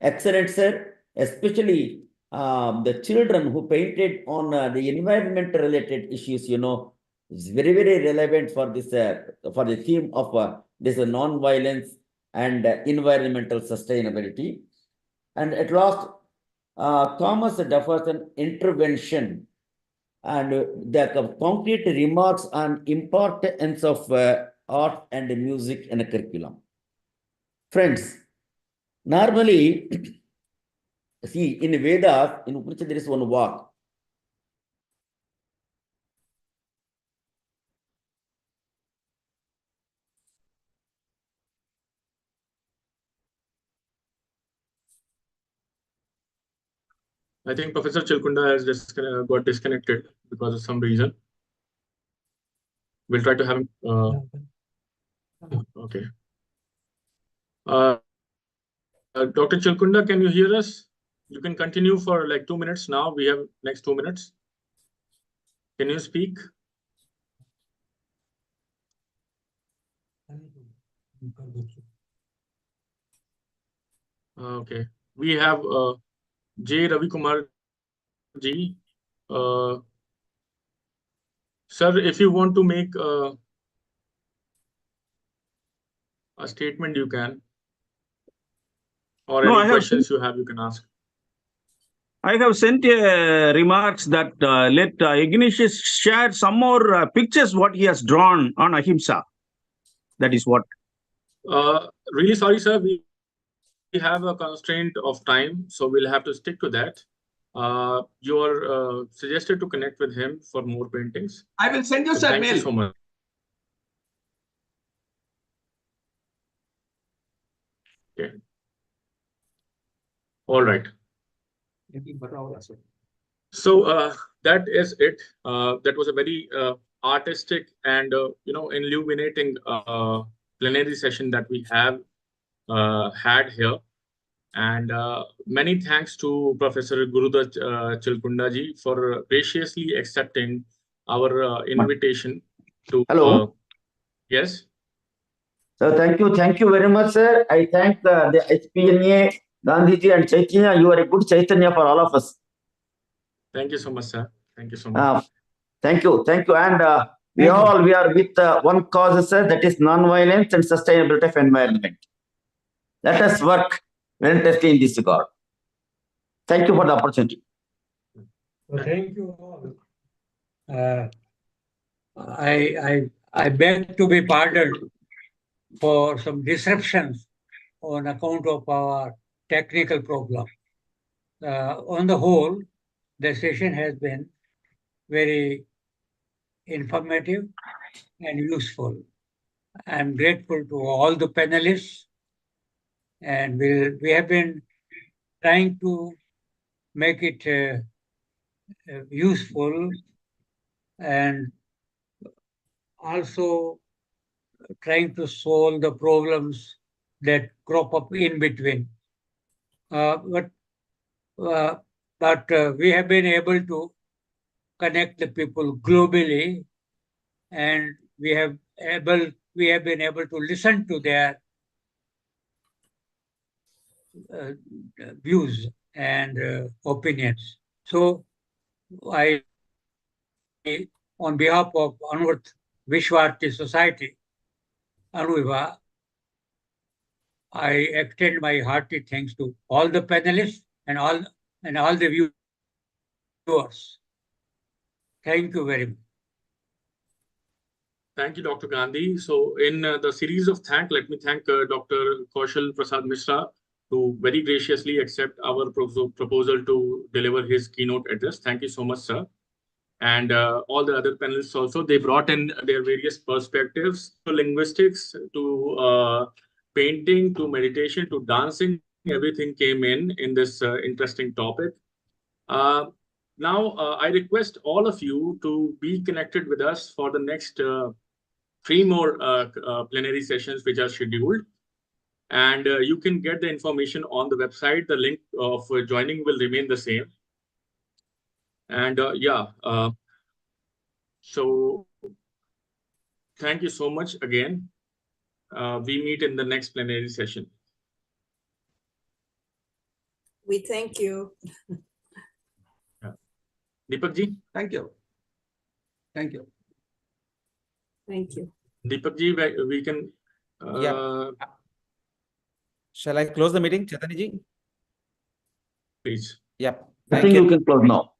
S4: Excellent, sir. Especially the children who painted on the environment related issues, is very, very relevant for this for the theme of this non-violence and environmental sustainability. And at last, Thomas Jefferson intervention and the concrete remarks on importance of art and music in a curriculum. Friends, normally, see, in Vedas, in Upanishad, there is one vak.
S1: I think Professor Chilkunda has just got disconnected because of some reason. We'll try to have him. Okay. Dr. Chilkunda, can you hear us? You can continue for like 2 minutes now. We have next 2 minutes. Can you speak? Okay. We have J. Ravi Kumar ji. Sir, if you want to make a statement, you can. Or any questions you have, you can ask.
S14: I have sent remarks that let Ignatius share some more pictures what he has drawn on Ahimsa. That is what.
S1: Really sorry, sir. We have a constraint of time, so we'll have to stick to that. You are suggested to connect with him for more paintings.
S12: I will send you
S1: So
S12: sir
S1: thank
S12: mail.
S1: you so much. Okay. All right. So that is it. That was a very artistic and illuminating plenary session that we have had here. And many thanks to Professor Gurudat Chilkundaji for graciously accepting our invitation to.
S4: Hello.
S1: Yes.
S4: So thank you very much, sir. I thank the HPNA, Gandhiji and Chaitanya. You are a good Chaitanya for all of us.
S1: Thank you so much, sir. Thank you so much.
S4: Thank you. And we are with one cause, sir, that is non-violence and sustainability of environment. Let us work relentlessly in this regard. Thank you for the opportunity.
S7: Thank you all. I beg to be pardoned for some disruptions on account of our technical problem. On the whole, the session has been very informative and useful. I'm grateful to all the panelists, and we have been trying to make it useful and also trying to solve the problems that crop up in between. But we have been able to connect the people globally, and we have been able to listen to their views and opinions. So on behalf of Anvat Vishwarti Society, Anuviva, I extend my hearty thanks to all the panelists and all the viewers. Thank you very much.
S1: Thank you, Dr. Gandhi. So in the series of thanks, let me thank Dr. Kaushal Prasad Mishra, who very graciously accept our proposal to deliver his keynote address. Thank you so much, sir. And all the other panelists also, they brought in their various perspectives, to linguistics, to painting, to meditation, to dancing. Everything came in this interesting topic. Now, I request all of you to be connected with us for the next 3 more plenary sessions which are scheduled. And you can get the information on the website. The link of joining will remain the same. And so thank you so much again. We meet in the next plenary session.
S8: We thank you.
S1: Deepak ji?
S12: Thank you. Thank you.
S8: Thank you.
S1: Deepak ji, we can...
S2: Yeah. Shall I close the meeting, Chaitanya ji?
S1: Please.
S2: Yeah.
S4: I think you can close now.